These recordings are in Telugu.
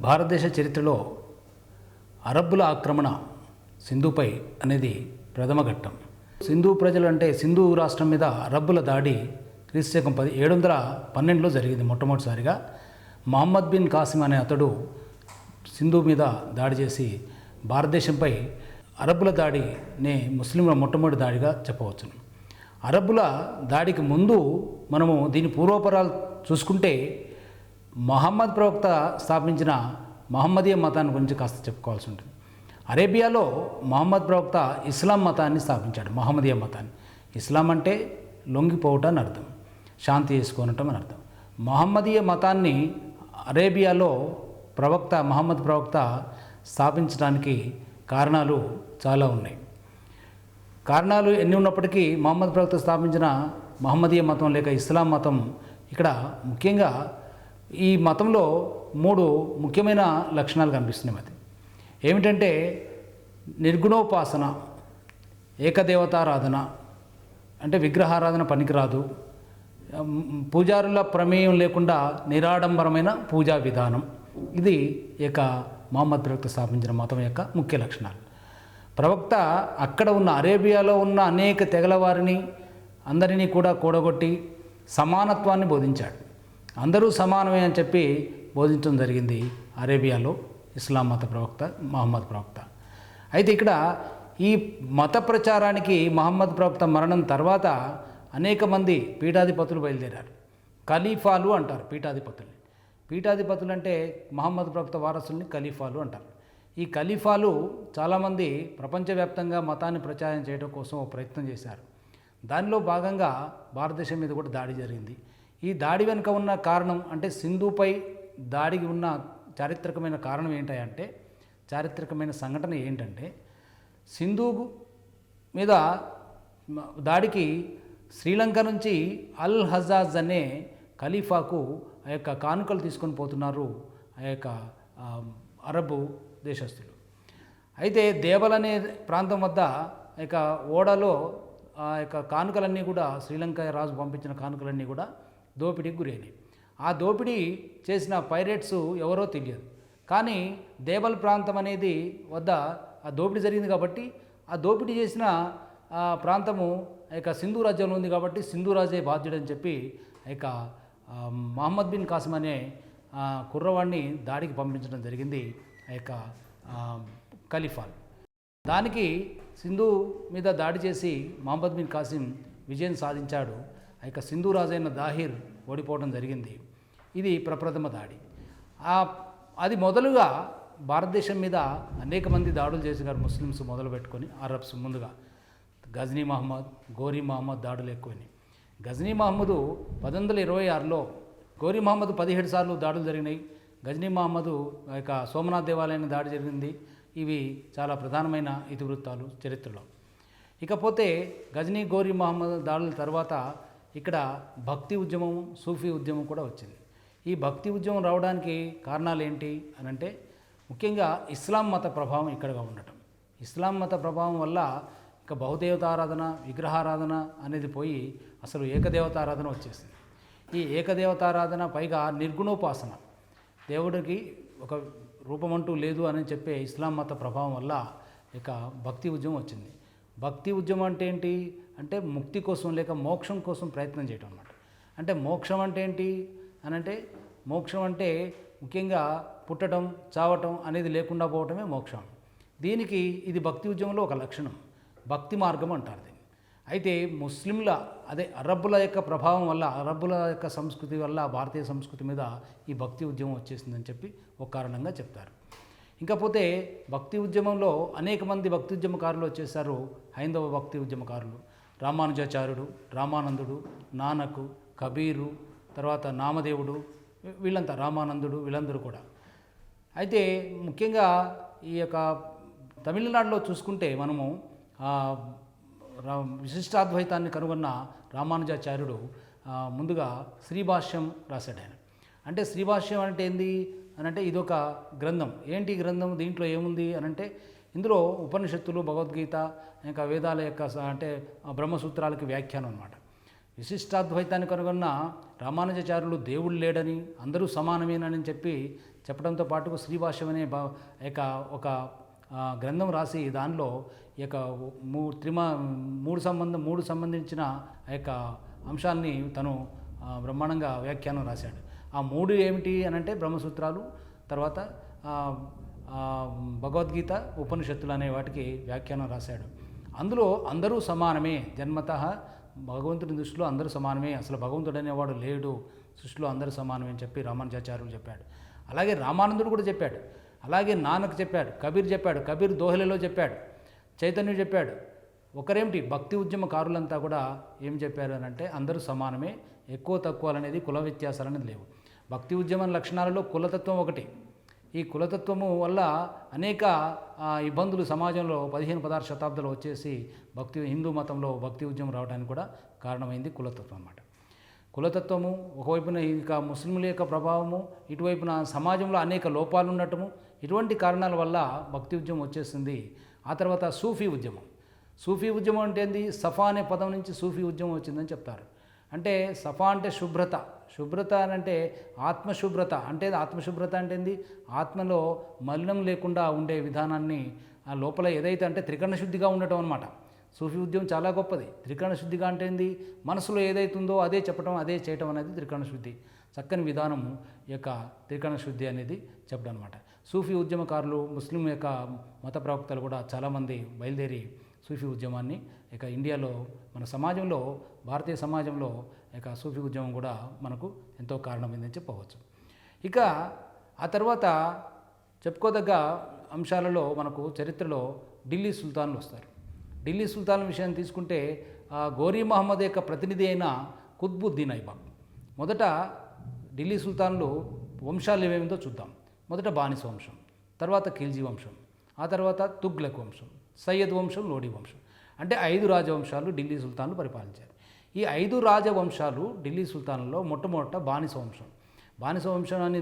భారతదేశ చరిత్రలో అరబ్బుల ఆక్రమణ సింధుపై అనేది ప్రథమ ఘట్టం. సింధు ప్రజలు అంటే సింధు రాష్ట్రం మీద అరబ్బుల దాడి క్రీస్తు 712లో జరిగింది. మొట్టమొదటిసారిగా మహమ్మద్ బిన్ కాసిం అనే అతడు సింధు మీద దాడి చేసి భారతదేశంపై అరబ్బుల దాడిని ముస్లింల మొట్టమొదటి దాడిగా చెప్పవచ్చును. అరబ్బుల దాడికి ముందు మనము దీని పూర్వపరాలు చూసుకుంటే మహమ్మద్ ప్రవక్త స్థాపించిన మహమ్మదీయ మతాన్ని గురించి కాస్త చెప్పుకోవాల్సి ఉంటుంది. అరేబియాలో మహమ్మద్ ప్రవక్త ఇస్లాం మతాన్ని స్థాపించాడు. మహమ్మదీయ మతాన్ని. ఇస్లాం అంటే లొంగిపోవటం అని అర్థం, శాంతి చేసుకోనటం అని అర్థం. మహమ్మదీయ మతాన్ని అరేబియాలో మహమ్మద్ ప్రవక్త స్థాపించడానికి కారణాలు చాలా ఉన్నాయి. కారణాలు ఎన్ని ఉన్నప్పటికీ మహమ్మద్ ప్రవక్త స్థాపించిన మహమ్మదీయ మతం లేక ఇస్లాం మతం ఇక్కడ ముఖ్యంగా ఈ మతంలో 3 ముఖ్యమైన లక్షణాలు కనిపిస్తున్నాయి. అది ఏమిటంటే నిర్గుణోపాసన, ఏకదేవతారాధన, అంటే విగ్రహారాధన పనికిరాదు, పూజారుల ప్రమేయం లేకుండా నిరాడంబరమైన పూజా విధానం. ఇది మహమ్మద్ ప్రవక్త స్థాపించిన మతం యొక్క ముఖ్య లక్షణాలు. ప్రవక్త అక్కడ ఉన్న అరేబియాలో ఉన్న అనేక తెగల వారిని అందరినీ కూడా కూడగొట్టి సమానత్వాన్ని బోధించాడు. అందరూ సమానమే అని చెప్పి బోధించడం జరిగింది అరేబియాలో ఇస్లాం మత ప్రవక్త మహమ్మద్ ప్రవక్త. అయితే ఇక్కడ ఈ మత ప్రచారానికి మహమ్మద్ ప్రవక్త మరణం తర్వాత అనేక మంది పీఠాధిపతులు బయలుదేరారు. ఖలీఫాలు అంటారు పీఠాధిపతుల్ని. పీఠాధిపతులు అంటే మహమ్మద్ ప్రవక్త వారసుల్ని ఖలీఫాలు అంటారు. ఈ ఖలీఫాలు చాలామంది ప్రపంచవ్యాప్తంగా మతాన్ని ప్రచారం చేయడం కోసం ప్రయత్నం చేశారు. దానిలో భాగంగా భారతదేశం మీద కూడా దాడి జరిగింది. ఈ దాడి వెనుక ఉన్న కారణం అంటే సింధుపై దాడికి ఉన్న చారిత్రకమైన కారణం ఏంటంటే, చారిత్రకమైన సంఘటన ఏంటంటే, సింధు మీద దాడికి శ్రీలంక నుంచి అల్ హజాజ్ అనే ఖలీఫాకు ఆ యొక్క కానుకలు తీసుకొని పోతున్నారు ఆ యొక్క అరబు దేశస్తులు. అయితే దేవల్ అనే ప్రాంతం వద్ద ఆ యొక్క ఓడలో ఆ యొక్క కానుకలన్నీ కూడా శ్రీలంక రాజు పంపించిన కానుకలన్నీ కూడా దోపిడీకి గురైనవి. ఆ దోపిడీ చేసిన పైరేట్స్ ఎవరో తెలియదు, కానీ దేవల్ ప్రాంతం అనేది వద్ద ఆ దోపిడీ జరిగింది కాబట్టి ఆ దోపిడీ చేసిన ప్రాంతము ఆ యొక్క సింధు రాజ్యంలో ఉంది కాబట్టి సింధు రాజే బాధ్యుడని చెప్పి ఆ యొక్క మహమ్మద్ బిన్ కాసిం అనే కుర్రవాడిని దాడికి పంపించడం జరిగింది ఆ యొక్క ఖలీఫాలు. దానికి సింధు మీద దాడి చేసి మహమ్మద్ బిన్ కాసిం విజయం సాధించాడు. ఆ యొక్క సింధు రాజైన దాహిర్ ఓడిపోవడం జరిగింది. ఇది ప్రప్రథమ దాడి. అది మొదలుగా భారతదేశం మీద అనేక మంది దాడులు చేశారు ముస్లిమ్స్ మొదలు పెట్టుకొని. అరబ్స్ ముందుగా గజ్నీ మహమ్మద్, గోరీ మహమ్మద్ దాడులు ఎక్కువని. గజ్నీ మహమ్మదు 1826లో, గోరీ మహమ్మద్ 17 సార్లు దాడులు జరిగినాయి. గజ్నీ మహమ్మదు ఆ యొక్క సోమనాథ్ దేవాలయాన్ని దాడి జరిగింది. ఇవి చాలా ప్రధానమైన ఇతివృత్తాలు చరిత్రలో. ఇకపోతే గజ్నీ గోరీ మహమ్మద్ దాడుల తర్వాత ఇక్కడ భక్తి ఉద్యమం, సూఫీ ఉద్యమం కూడా వచ్చింది. ఈ భక్తి ఉద్యమం రావడానికి కారణాలు ఏంటి అని అంటే, ముఖ్యంగా ఇస్లాం మత ప్రభావం ఇక్కడగా ఉండటం. ఇస్లాం మత ప్రభావం వల్ల ఇక బహుదేవతారాధన, విగ్రహారాధన అనేది పోయి అసలు ఏకదేవతారాధన వచ్చేసింది. ఈ ఏకదేవతారాధన పైగా నిర్గుణోపాసన, దేవుడికి ఒక రూపమంటూ లేదు అని చెప్పే ఇస్లాం మత ప్రభావం వల్ల ఇక భక్తి ఉద్యమం వచ్చింది. భక్తి ఉద్యమం అంటే ఏంటి అంటే ముక్తి కోసం లేక మోక్షం కోసం ప్రయత్నం చేయటం అన్నమాట. అంటే మోక్షం అంటే ఏంటి అని అంటే, మోక్షం అంటే ముఖ్యంగా పుట్టడం, చావటం అనేది లేకుండా పోవటమే మోక్షం. దీనికి ఇది భక్తి ఉద్యమంలో ఒక లక్షణం, భక్తి మార్గం అంటారు దీన్ని. అయితే ముస్లింల అరబ్బుల యొక్క ప్రభావం వల్ల, అరబ్బుల యొక్క సంస్కృతి వల్ల భారతీయ సంస్కృతి మీద ఈ భక్తి ఉద్యమం వచ్చేసిందని చెప్పి ఒక కారణంగా చెప్తారు. ఇంకపోతే భక్తి ఉద్యమంలో అనేక మంది భక్తి ఉద్యమకారులు వచ్చేసారు. హైందవ భక్తి ఉద్యమకారులు రామానుజాచార్యుడు, రామానందుడు, నానకు, కబీరు, తర్వాత నామదేవుడు, వీళ్ళంతా రామానందుడు, వీళ్ళందరూ కూడా. అయితే ముఖ్యంగా ఈ యొక్క తమిళనాడులో చూసుకుంటే మనము విశిష్టాద్వైతాన్ని కనుగొన్న రామానుజాచార్యుడు ముందుగా శ్రీభాష్యం రాశాడు ఆయన. అంటే శ్రీభాష్యం అంటే ఏంది అని అంటే ఇదొక గ్రంథం. ఏంటి గ్రంథం, దీంట్లో ఏముంది అని అంటే, ఇందులో ఉపనిషత్తులు, భగవద్గీత, ఇంకా వేదాల యొక్క అంటే బ్రహ్మసూత్రాలకి వ్యాఖ్యానం అన్నమాట. విశిష్టాద్వైతాన్ని కనుగొన్న రామానుజాచార్యులు దేవుడు లేడని, అందరూ సమానమేనని చెప్పి చెప్పడంతో పాటు శ్రీభాష్యం అనే యొక్క ఒక గ్రంథం రాసి దానిలో ఈ యొక్క మూడు సంబంధించిన ఆ యొక్క అంశాలని తను బ్రహ్మాండంగా వ్యాఖ్యానం రాశాడు. ఆ మూడు ఏమిటి అని అంటే బ్రహ్మసూత్రాలు, తర్వాత భగవద్గీత, ఉపనిషత్తులు అనే వాటికి వ్యాఖ్యానం రాశాడు. అందులో అందరూ సమానమే, జన్మతః భగవంతుడి దృష్టిలో అందరూ సమానమే, అసలు భగవంతుడు అనేవాడు లేడు, సృష్టిలో అందరూ సమానమే అని చెప్పి రామానుజాచార్యులు చెప్పాడు. అలాగే రామానందుడు కూడా చెప్పాడు, అలాగే నానక్ చెప్పాడు, కబీర్ చెప్పాడు, కబీర్ దోహెలలో చెప్పాడు, చైతన్యుడు చెప్పాడు. ఒకరేమిటి భక్తి ఉద్యమకారులంతా కూడా ఏం చెప్పారు అని అంటే అందరూ సమానమే, ఎక్కువ తక్కువలు అనేది కుల వ్యత్యాసాలు అనేది లేవు. భక్తి ఉద్యమం లక్షణాలలో కులతత్వం ఒకటి. ఈ కులతత్వము వల్ల అనేక ఇబ్బందులు సమాజంలో 15-16 శతాబ్దాలు వచ్చేసి హిందూ మతంలో భక్తి ఉద్యమం రావడానికి కూడా కారణమైంది కులతత్వం అన్నమాట. కులతత్వము ఒకవైపున ఇక ముస్లింల యొక్క ప్రభావము, ఇటువైపున సమాజంలో అనేక లోపాలు ఉండటము, ఇటువంటి కారణాల వల్ల భక్తి ఉద్యమం వచ్చేసింది. ఆ తర్వాత సూఫీ ఉద్యమం. సూఫీ ఉద్యమం అంటే ఏంది? సఫా అనే పదం నుంచి సూఫీ ఉద్యమం వచ్చిందని చెప్తారు. అంటే సఫా అంటే శుభ్రత, శుభ్రత అని అంటే ఆత్మశుభ్రత. అంటే ఆత్మశుభ్రత అంటే ఏంది? ఆత్మలో మలినం లేకుండా ఉండే విధానాన్ని ఆ లోపల ఏదైతే అంటే త్రికరణ శుద్ధిగా ఉండటం అనమాట. సూఫీ ఉద్యమం చాలా గొప్పది. త్రికరణ శుద్ధిగా అంటే ఏంది? మనసులో ఏదైతుందో అదే చెప్పడం, అదే చేయటం అనేది త్రికరణ శుద్ధి. చక్కని విధానము ఈ యొక్క త్రికరణ శుద్ధి అనేది చెప్పడం అనమాట. సూఫీ ఉద్యమకారులు, ముస్లిం యొక్క మత ప్రవక్తలు కూడా చాలామంది బయలుదేరి సూఫీ ఉద్యమాన్ని ఇక ఇండియాలో మన సమాజంలో, భారతీయ సమాజంలో ఇక సూఫీ ఉద్యమం కూడా మనకు ఎంతో కారణమైందని చెప్పవచ్చు. ఇక ఆ తర్వాత చెప్పుకోదగ్గ అంశాలలో మనకు చరిత్రలో ఢిల్లీ సుల్తాన్లు వస్తారు. ఢిల్లీ సుల్తాన్ విషయాన్ని తీసుకుంటే గోరీ మహమ్మద్ యొక్క ప్రతినిధి అయిన కుత్బుద్దీన్ ఐబాక్. మొదట ఢిల్లీ సుల్తాన్లు వంశాలు ఏమేమితో చూద్దాం. మొదట బానిస వంశం, తర్వాత ఖిల్జీ వంశం, ఆ తర్వాత తుగ్లక్ వంశం, సయ్యద్ వంశం, లోడీ వంశం. అంటే 5 రాజవంశాలు ఢిల్లీ సుల్తాన్లు పరిపాలించారు. ఈ 5 రాజవంశాలు ఢిల్లీ సుల్తాన్లలో మొట్టమొదట బానిస వంశం. బానిస వంశం అని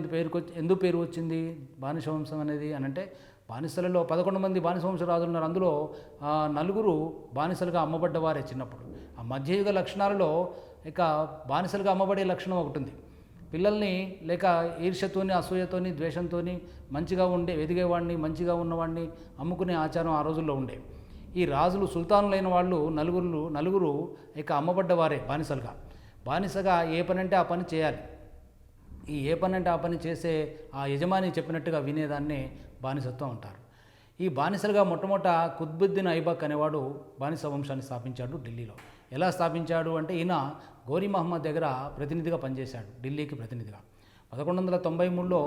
ఎందుకు పేరు వచ్చింది బానిస వంశం అనేది అని అంటే, బానిసలలో 11 మంది బానిస వంశ రాజులు ఉన్నారు. అందులో 4 బానిసలుగా అమ్మబడ్డవారే చిన్నప్పుడు. ఆ మధ్యయుగ లక్షణాలలో ఇక బానిసలుగా అమ్మబడే లక్షణం ఒకటి ఉంది. పిల్లల్ని లేక ఈర్ష్యతోని, అసూయతోని, ద్వేషంతోని మంచిగా ఎదిగేవాడిని, మంచిగా ఉన్నవాడిని అమ్ముకునే ఆచారం ఆ రోజుల్లో ఉండే. ఈ రాజులు, సుల్తానులైన వాళ్ళు నలుగురు ఇక అమ్మబడ్డవారే బానిసగా ఏ పని అంటే ఆ పని చేయాలి. ఈ ఏ పని అంటే ఆ పని చేసే ఆ యజమాని చెప్పినట్టుగా వినేదాన్నే బానిసత్వం అంటారు. ఈ బానిసలుగా మొట్టమొదట కుత్బుద్దీన్ ఐబాక్ అనేవాడు బానిస వంశాన్ని స్థాపించాడు ఢిల్లీలో. ఎలా స్థాపించాడు అంటే, ఈయన గోరీ మహమ్మద్ దగ్గర ప్రతినిధిగా పనిచేశాడు, ఢిల్లీకి ప్రతినిధిగా. 1193లో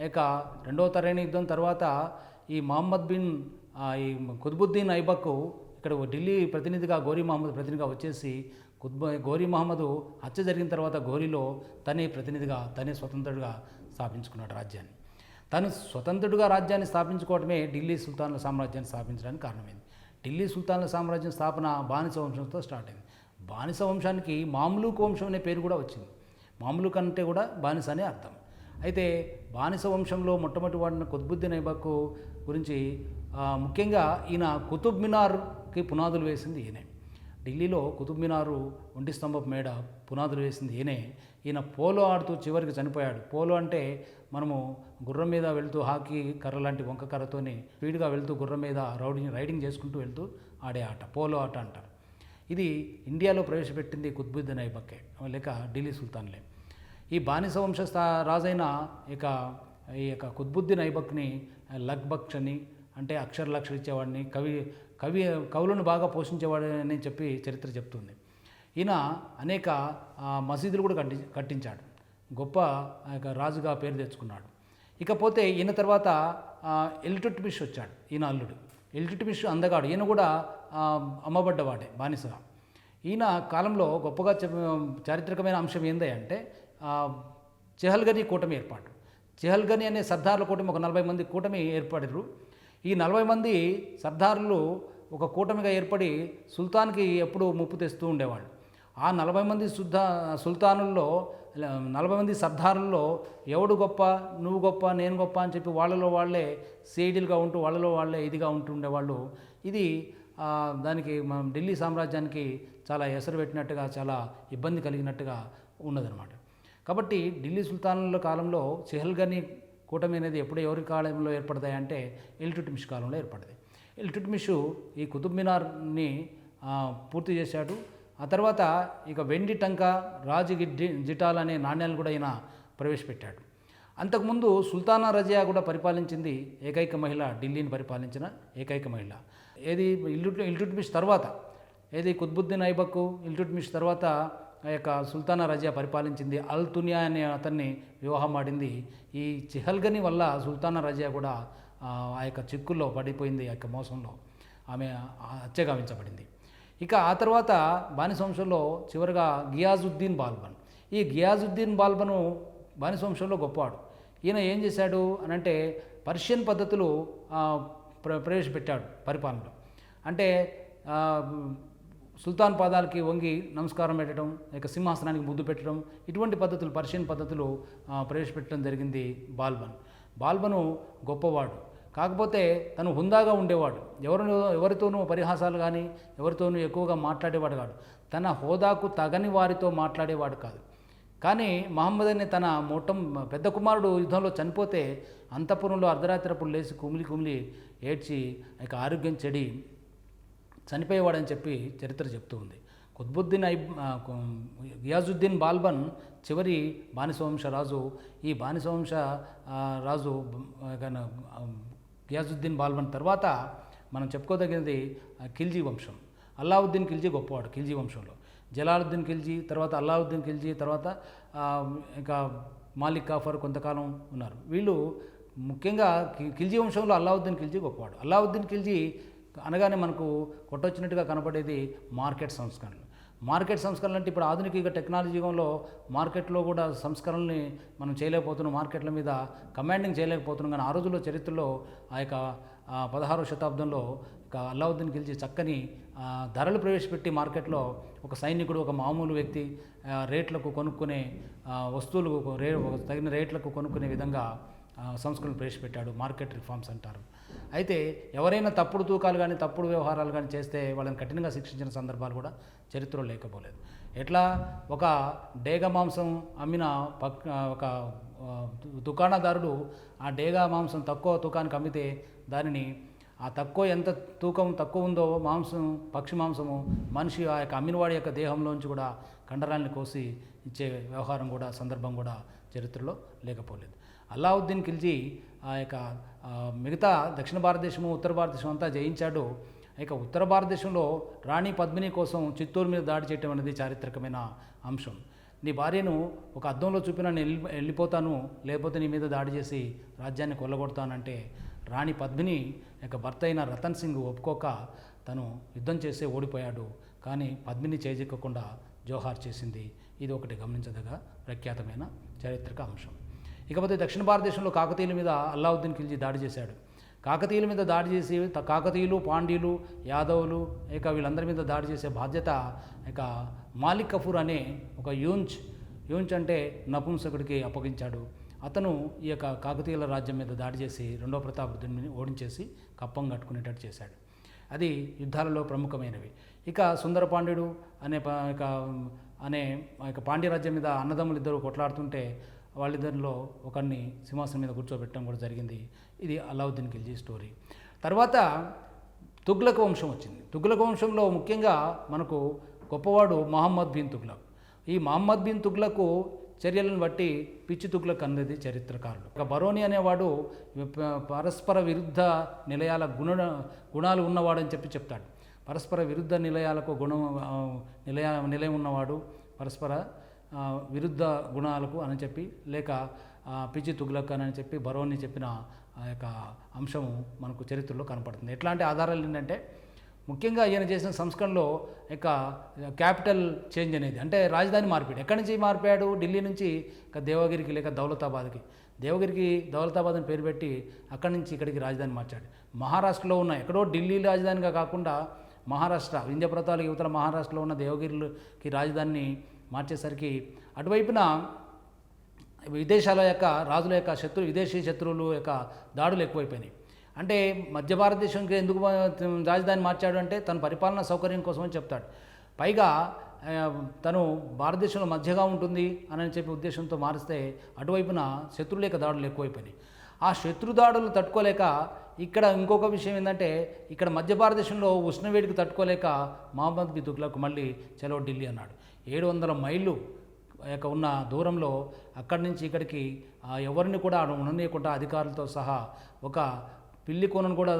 ఇక 2వ తరైన యుద్ధం తర్వాత ఈ కుత్బుద్దీన్ ఐబాక్ ఇక్కడ ఢిల్లీ ప్రతినిధిగా, గోరీ మహమ్మద్ ప్రతినిధిగా వచ్చేసి గోరీ మహమ్మద్ హత్య జరిగిన తర్వాత గోరీలో తనే ప్రతినిధిగా, తనే స్వతంత్రుడిగా స్థాపించుకున్నాడు రాజ్యాన్ని. తను స్వతంత్రుడిగా రాజ్యాన్ని స్థాపించుకోవడమే ఢిల్లీ సుల్తాన్ల సామ్రాజ్యాన్ని స్థాపించడానికి కారణమైంది. ఢిల్లీ సుల్తాన్ల సామ్రాజ్యం స్థాపన బానిస వంశంతో స్టార్ట్ అయింది. బానిస వంశానికి మామ్లూక్ వంశం అనే పేరు కూడా వచ్చింది. మామ్లూక్ అంటే కూడా బానిస అనే అర్థం. అయితే బానిస వంశంలో మొట్టమొదటి వాడిన కుత్బుద్దీన్ ఐబాక్ గురించి ముఖ్యంగా ఈయన కుతుబ్ మినార్కి పునాదులు వేసింది ఈయనే. ఢిల్లీలో కుతుబ్ మినారు ఒంటి స్తంభపు మేడ పునాదులు వేసింది ఈయనే. ఈయన పోలో ఆడుతూ చివరికి చనిపోయాడు. పోలో అంటే మనము గుర్రం మీద వెళ్తూ హాకీ కర్ర లాంటి వంక కర్రతోని స్పీడ్గా వెళ్తూ గుర్రం మీద రైడింగ్ చేసుకుంటూ వెళ్తూ ఆడే ఆట పోలో ఆట అంటారు. ఇది ఇండియాలో ప్రవేశపెట్టింది కుత్బుద్దీన్ ఐబక్కే లేక ఢిల్లీ సుల్తాన్లే. ఈ బానిస వంశ రాజైన ఈ యొక్క కుత్బుద్దీన్ ఐబక్ని లక్బక్ష్ అని, అంటే అక్షరాలు ఇచ్చేవాడిని, కవులను బాగా పోషించేవాడని చెప్పి చరిత్ర చెప్తుంది. ఈయన అనేక మసీదులు కూడా కట్టించాడు. గొప్ప రాజుగా పేరు తెచ్చుకున్నాడు. ఇకపోతే ఈయన తర్వాత ఇల్టుట్మిష్ వచ్చాడు, ఈయన అల్లుడు. ఇల్టుట్మిష్ అందగాడు. ఈయన కూడా అమ్మబడ్డవాడే బానిసగా. ఈయన కాలంలో గొప్పగా చారిత్రకమైన అంశం ఏంది అంటే చెహల్గనీ కూటమి ఏర్పాటు. చెహల్గనీ అనే సర్దార్ల కూటమి, ఒక 40 మంది కూటమి ఏర్పడారు. ఈ 40 మంది సర్దారులు ఒక కూటమిగా ఏర్పడి సుల్తాన్కి ఎప్పుడూ ముప్పు తెస్తూ ఉండేవాళ్ళు. ఆ 40 మంది సుల్తానుల్లో 40 మంది సర్దారుల్లో ఎవడు గొప్ప, నువ్వు గొప్ప, నేను గొప్ప అని చెప్పి వాళ్ళలో వాళ్ళే సేడిలుగా ఉంటూ వాళ్ళలో వాళ్ళే ఇదిగా ఉంటూ ఉండేవాళ్ళు. ఇది దానికి మనం ఢిల్లీ సామ్రాజ్యానికి చాలా ఎసరు పెట్టినట్టుగా, చాలా ఇబ్బంది కలిగినట్టుగా ఉన్నదనమాట. కాబట్టి ఢిల్లీ సుల్తానుల కాలంలో చెహల్గనీ కూటమి అనేది ఎప్పుడు ఎవరి కాలంలో ఏర్పడతాయి అంటే ఇల్టుట్మిష్ కాలంలో ఏర్పడింది. ఇల్టుట్మిష్ ఈ కుతుబ్ మినార్ని పూర్తి చేశాడు. ఆ తర్వాత ఇక వెండి టంక జిటాల్ అనే నాణ్యాలను కూడా ఈయన ప్రవేశపెట్టాడు. అంతకుముందు సుల్తానా రజియా కూడా పరిపాలించింది, ఏకైక మహిళ, ఢిల్లీని పరిపాలించిన ఏకైక మహిళ. ఏది ఇల్టుట్మిష్ తర్వాత, ఏది కుత్బుద్దీన్ ఐబక్ ఇల్టుట్మిష్ తర్వాత ఆ యొక్క సుల్తానా రజియా పరిపాలించింది. అల్ తునియా అనే అతన్ని వివాహం ఆడింది. ఈ చిహల్గని వల్ల సుల్తానా రజియా కూడా ఆ యొక్క చిక్కుల్లో పడిపోయింది. ఆ యొక్క మోసంలో ఆమె హత్యగావించబడింది. ఇక ఆ తర్వాత బానిస వంశంలో చివరిగా గియాజుద్దీన్ బాల్బన్. ఈ గియాజుద్దీన్ బాల్బను బానిస వంశంలో గొప్పవాడు. ఈయన ఏం చేశాడు అనంటే పర్షియన్ పద్ధతులు ప్రవేశపెట్టాడు పరిపాలనలో. అంటే సుల్తాన్ పాదాలకి వంగి నమస్కారం పెట్టడం, ఇక సింహాసనానికి ముద్దు పెట్టడం, ఇటువంటి పద్ధతులు, పర్షియన్ పద్ధతులు ప్రవేశపెట్టడం జరిగింది బాల్బను గొప్పవాడు. కాకపోతే తను హుందాగా ఉండేవాడు. ఎవరితోనూ పరిహాసాలు కానీ ఎవరితోనూ ఎక్కువగా మాట్లాడేవాడు కాదు. తన హోదాకు తగని వారితో మాట్లాడేవాడు కాదు. కానీ మహమ్మద్ అనే తన పెద్ద కుమారుడు యుద్ధంలో చనిపోతే అంతఃపురంలో అర్ధరాత్రప్పుడు లేచి కుమిలి ఏడ్చి ఇక ఆరోగ్యం చెడి చనిపోయేవాడని చెప్పి చరిత్ర చెప్తూ ఉంది. గియాజుద్దీన్ బాల్బన్ చివరి బానిసవంశ రాజు. ఈ బానిసవంశ రాజు గియాజుద్దీన్ బాల్బన్ తర్వాత మనం చెప్పుకోదగినది ఖిల్జీ వంశం. అల్లావుద్దీన్ ఖిల్జీ గొప్పవాడు. ఖిల్జీ వంశంలో జలాలుద్దీన్ ఖిల్జీ, తర్వాత అల్లావుద్దీన్ ఖిల్జీ, తర్వాత ఇంకా మాలిక్ కాఫర్ కొంతకాలం ఉన్నారు. వీళ్ళు ముఖ్యంగా ఖిల్జీ వంశంలో అల్లావుద్దీన్ ఖిల్జీ గొప్పవాడు. అల్లావుద్దీన్ ఖిల్జీ అనగానే మనకు కొట్టొచ్చినట్టుగా కనపడేది మార్కెట్ సంస్కరణలు. మార్కెట్ సంస్కరణలు అంటే ఇప్పుడు ఆధునిక టెక్నాలజీ యుగంలో మార్కెట్లో కూడా సంస్కరణల్ని మనం చేయలేకపోతున్నాం, మార్కెట్ల మీద కమాండింగ్ చేయలేకపోతున్నాం. కానీ ఆ రోజుల్లో చరిత్రలో ఆ యొక్క 16వ శతాబ్దంలో ఇక అల్లావుద్దీన్ ఖిల్జీ చక్కని ధరలు ప్రవేశపెట్టి మార్కెట్లో ఒక సైనికుడు, ఒక మామూలు వ్యక్తి రేట్లకు కొనుక్కునే వస్తువులు తగిన రేట్లకు కొనుక్కునే విధంగా సంస్కరణలు ప్రవేశపెట్టాడు. మార్కెట్ రిఫార్మ్స్ అంటారు. అయితే ఎవరైనా తప్పుడు తూకాలు కానీ తప్పుడు వ్యవహారాలు కానీ చేస్తే వాళ్ళని కఠినంగా శిక్షించిన సందర్భాలు కూడా చరిత్రలో లేకపోలేదు. ఎట్లా ఒక డేగ మాంసం అమ్మిన ఒక దుకాణదారుడు ఆ డేగ మాంసం తక్కువ తూకానికి అమ్మితే దానిని ఆ ఎంత తూకం తక్కువ ఉందో పక్షి మాంసము మనిషి ఆ యొక్క అమ్మినవాడి యొక్క దేహంలోంచి కూడా కండరాల్ని కోసి ఇచ్చే వ్యవహారం కూడా సందర్భం కూడా చరిత్రలో లేకపోలేదు. అల్లావుద్దీన్ ఖిల్జీ ఆ యొక్క మిగతా దక్షిణ భారతదేశము, ఉత్తర భారతదేశం అంతా జయించాడు. ఇక ఉత్తర భారతదేశంలో రాణి పద్మిని కోసం చిత్తూరు మీద దాడి చేయటం అనేది చారిత్రకమైన అంశం. నీ భార్యను ఒక అద్దంలో చూపినా నేను వెళ్ళిపోతాను, లేకపోతే నీ మీద దాడి చేసి రాజ్యాన్ని కొల్లగొడతానంటే రాణి పద్మిని యొక్క భర్త అయిన రతన్ సింగ్ ఒప్పుకోక తను యుద్ధం చేసే ఓడిపోయాడు. కానీ పద్మిని చేజిక్కకుండా జోహార్ చేసింది. ఇది ఒకటి గమనించదగ ప్రఖ్యాతమైన చారిత్రక అంశం. ఇకపోతే దక్షిణ భారతదేశంలో కాకతీయుల మీద అల్లావుద్దీన్ ఖిల్జీ దాడి చేశాడు. కాకతీయుల మీద దాడి చేసి కాకతీయులు, పాండ్యులు, యాదవులు ఇక వీళ్ళందరి మీద దాడి చేసే బాధ్యత ఇక మాలిక్ కఫూర్ అనే ఒక యూంచ్ అంటే నపుంసకుడికి అప్పగించాడు. అతను ఈ యొక్క కాకతీయుల రాజ్యం మీద దాడి చేసి రెండో ప్రతాపరుద్రుడిని ఓడించేసి కప్పం కట్టుకునేటట్టు చేశాడు. అది యుద్ధాలలో ప్రముఖమైనవి. ఇక సుందర పాండ్యుడు అనే పాండ్య రాజ్యం మీద అన్నదమ్ములు ఇద్దరు కొట్లాడుతుంటే వాళ్ళిద్దరిలో ఒకరిని సింహాసనం మీద కూర్చోబెట్టడం కూడా జరిగింది. ఇది అల్లావుద్దీన్ ఖిల్జీ స్టోరీ. తర్వాత తుగ్లక్ వంశం వచ్చింది. తుగ్లక్ వంశంలో ముఖ్యంగా మనకు గొప్పవాడు మహమ్మద్ బిన్ తుగ్లక్. ఈ మహమ్మద్ బిన్ తుగ్లక్ చర్యలను బట్టి పిచ్చి తుగ్లక్ అన్నది చరిత్రకారుడు. ఒక బరోని అనేవాడు పరస్పర విరుద్ధ నిలయాల గుణాలు ఉన్నవాడని చెప్తాడు. పరస్పర విరుద్ధ నిలయాలకు నిలయం ఉన్నవాడు, పరస్పర విరుద్ధ గుణాలకు అని చెప్పి, లేక పిచ్చి తుగ్లక్ అని చెప్పి బరోని చెప్పిన ఆ యొక్క అంశము మనకు చరిత్రలో కనపడుతుంది. ఎట్లాంటి ఆధారాలు ఏంటంటే ముఖ్యంగా ఈయన చేసిన సంస్కరణలో ఇక క్యాపిటల్ చేంజ్ అనేది, అంటే రాజధాని మార్పిడి. ఎక్కడి నుంచి మారిపోయాడు? ఢిల్లీ నుంచి ఇక దేవగిరికి లేక దౌలతాబాద్కి. దౌలతాబాద్ అని పేరు పెట్టి అక్కడి నుంచి ఇక్కడికి రాజధాని మార్చాడు. మహారాష్ట్రలో ఉన్న ఎక్కడో ఢిల్లీ రాజధానిగా కాకుండా మహారాష్ట్ర, వింధ్య పర్వతాల యువతల మహారాష్ట్రలో ఉన్న దేవగిరికి రాజధానిని మార్చేసరికి అటువైపున విదేశాల యొక్క రాజుల యొక్క విదేశీ శత్రువులు యొక్క దాడులు ఎక్కువైపోయినాయి. అంటే మధ్య భారతదేశంకి ఎందుకు రాజధాని మార్చాడు అంటే తన పరిపాలనా సౌకర్యం కోసమని చెప్తాడు. పైగా తను భారతదేశంలో మధ్యగా ఉంటుంది అని చెప్పి ఉద్దేశంతో మారిస్తే అటువైపున శత్రువుల యొక్క దాడులు ఎక్కువైపోయినాయి. ఆ శత్రుదాడులు తట్టుకోలేక ఇక్కడ ఇంకొక విషయం ఏంటంటే ఇక్కడ మధ్య భారతదేశంలో ఉష్ణవేడికి తట్టుకోలేక మహమ్మద్ బిన్ తుగ్లక్ మళ్ళీ చలో ఢిల్లీ అన్నాడు. 700 మైళ్ళు ఉన్న దూరంలో అక్కడి నుంచి ఇక్కడికి ఎవరిని కూడా ఉండనీయకుండా అధికారులతో సహా ఒక పిల్లి కూనను కూడా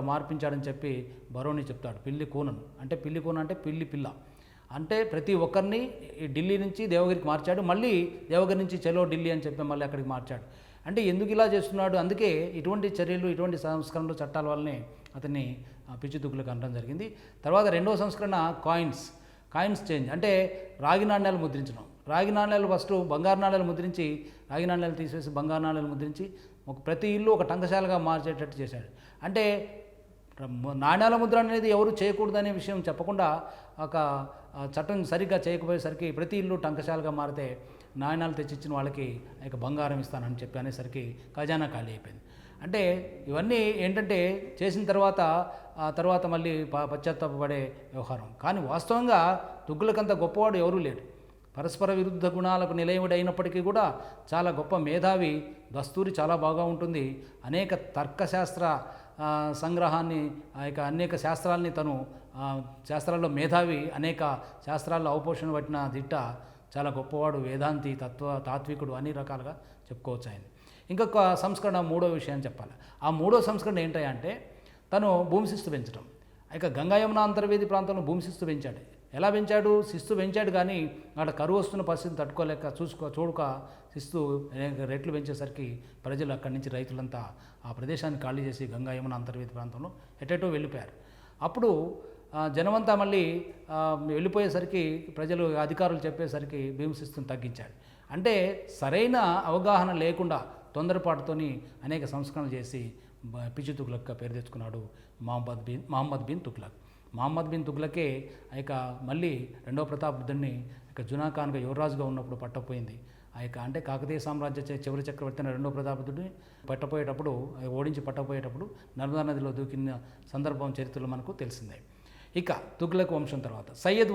మార్పించాడని చెప్పి బరోని చెప్తాడు. పిల్లి కూనను అంటే పిల్లి కూన అంటే పిల్లి పిల్ల అంటే ప్రతి ఒక్కరిని ఢిల్లీ నుంచి దేవగిరికి మార్చాడు. మళ్ళీ దేవగిరి నుంచి చలో ఢిల్లీ అని చెప్పి మళ్ళీ అక్కడికి మార్చాడు. అంటే ఎందుకు ఇలా చేస్తున్నాడు? అందుకే ఇటువంటి చర్యలు, ఇటువంటి సంస్కరణలు, చట్టాల వల్లనే అతన్ని పిచ్చి తుగ్లక్ అనడం జరిగింది. తర్వాత రెండవ సంస్కరణ కాయిన్స్ చేంజ్ అంటే రాగి నాణ్యాలు ముద్రించడం. రాగి నాణ్యాలు ఫస్ట్ బంగారు నాణ్యాలు ముద్రించి, రాగి నాణ్యాలు తీసివేసి బంగారు నాణ్యాలు ముద్రించి ప్రతి ఇల్లు ఒక టంకశాలగా మార్చేటట్టు చేశాడు. అంటే నాణ్యాల ముద్ర అనేది ఎవరు చేయకూడదనే విషయం చెప్పకుండా ఒక చట్టం సరిగ్గా చేయకపోయేసరికి ప్రతి ఇల్లు టంకశాలగా మారితే నాణ్యాలు తెచ్చిచ్చిన వాళ్ళకి బంగారం ఇస్తానని చెప్పి అనేసరికి ఖజానా ఖాళీ అయిపోయింది. అంటే ఇవన్నీ ఏంటంటే చేసిన తర్వాత మళ్ళీ పశ్చాత్తాపపడే వ్యవహారం. కానీ వాస్తవంగా తుగ్లకంత గొప్పవాడు ఎవరూ లేడు. పరస్పర విరుద్ధ గుణాలకు నిలయముడి అయినప్పటికీ కూడా చాలా గొప్ప మేధావి. దస్తూరి చాలా బాగా ఉంటుంది. అనేక తర్కశాస్త్ర సంగ్రహాన్ని అనేక శాస్త్రాలని తను శాస్త్రాల్లో మేధావి, అనేక శాస్త్రాల్లో అవపోషణ పట్టిన దిట్ట, చాలా గొప్పవాడు, వేదాంతి, తాత్వికుడు, అన్ని రకాలుగా చెప్పుకోవచ్చు ఆయన. ఇంకొక సంస్కరణ మూడో విషయాన్ని చెప్పాలి. ఆ మూడో సంస్కరణ ఏంటంటే తను భూమి శిస్తు పెంచడం. గంగా యమున అంతర్వేది ప్రాంతంలో భూమి శిస్తు పెంచాడు. ఎలా పెంచాడు? శిస్తు పెంచాడు కానీ అక్కడ కరువు వస్తున్న పరిస్థితిని తట్టుకోలేక చూడక శిస్తు రెట్లు పెంచేసరికి ప్రజలు అక్కడి నుంచి రైతులంతా ఆ ప్రదేశాన్ని ఖాళీ చేసి గంగా యమున అంతర్వేది ప్రాంతంలో ఎటెటో వెళ్ళిపోయారు. అప్పుడు జనమంతా మళ్ళీ వెళ్ళిపోయేసరికి ప్రజలు అధికారులు చెప్పేసరికి భూమి శిస్తుని తగ్గించాడు. అంటే సరైన అవగాహన లేకుండా తొందరపాటుతోని అనేక సంస్కరణలు చేసి పిచ్చి తుగ్లక్గా పేరు తెచ్చుకున్నాడు మహమ్మద్ బిన్ తుగ్లక్. మహమ్మద్ బిన్ తుగ్లకే మళ్ళీ రెండవ ప్రతాపరుద్రుడిని జునా ఖాన్గా యువరాజుగా ఉన్నప్పుడు పట్టపోయింది. అంటే కాకతీయ సామ్రాజ్య చివరి చక్రవర్తి రెండవ ప్రతాపరుద్రుడిని ఓడించి పట్టపోయేటప్పుడు నర్మదా నదిలో దూకిన సందర్భం చరిత్రలో మనకు తెలిసిందే. తుగ్లక్ వంశం తర్వాత సయ్యద్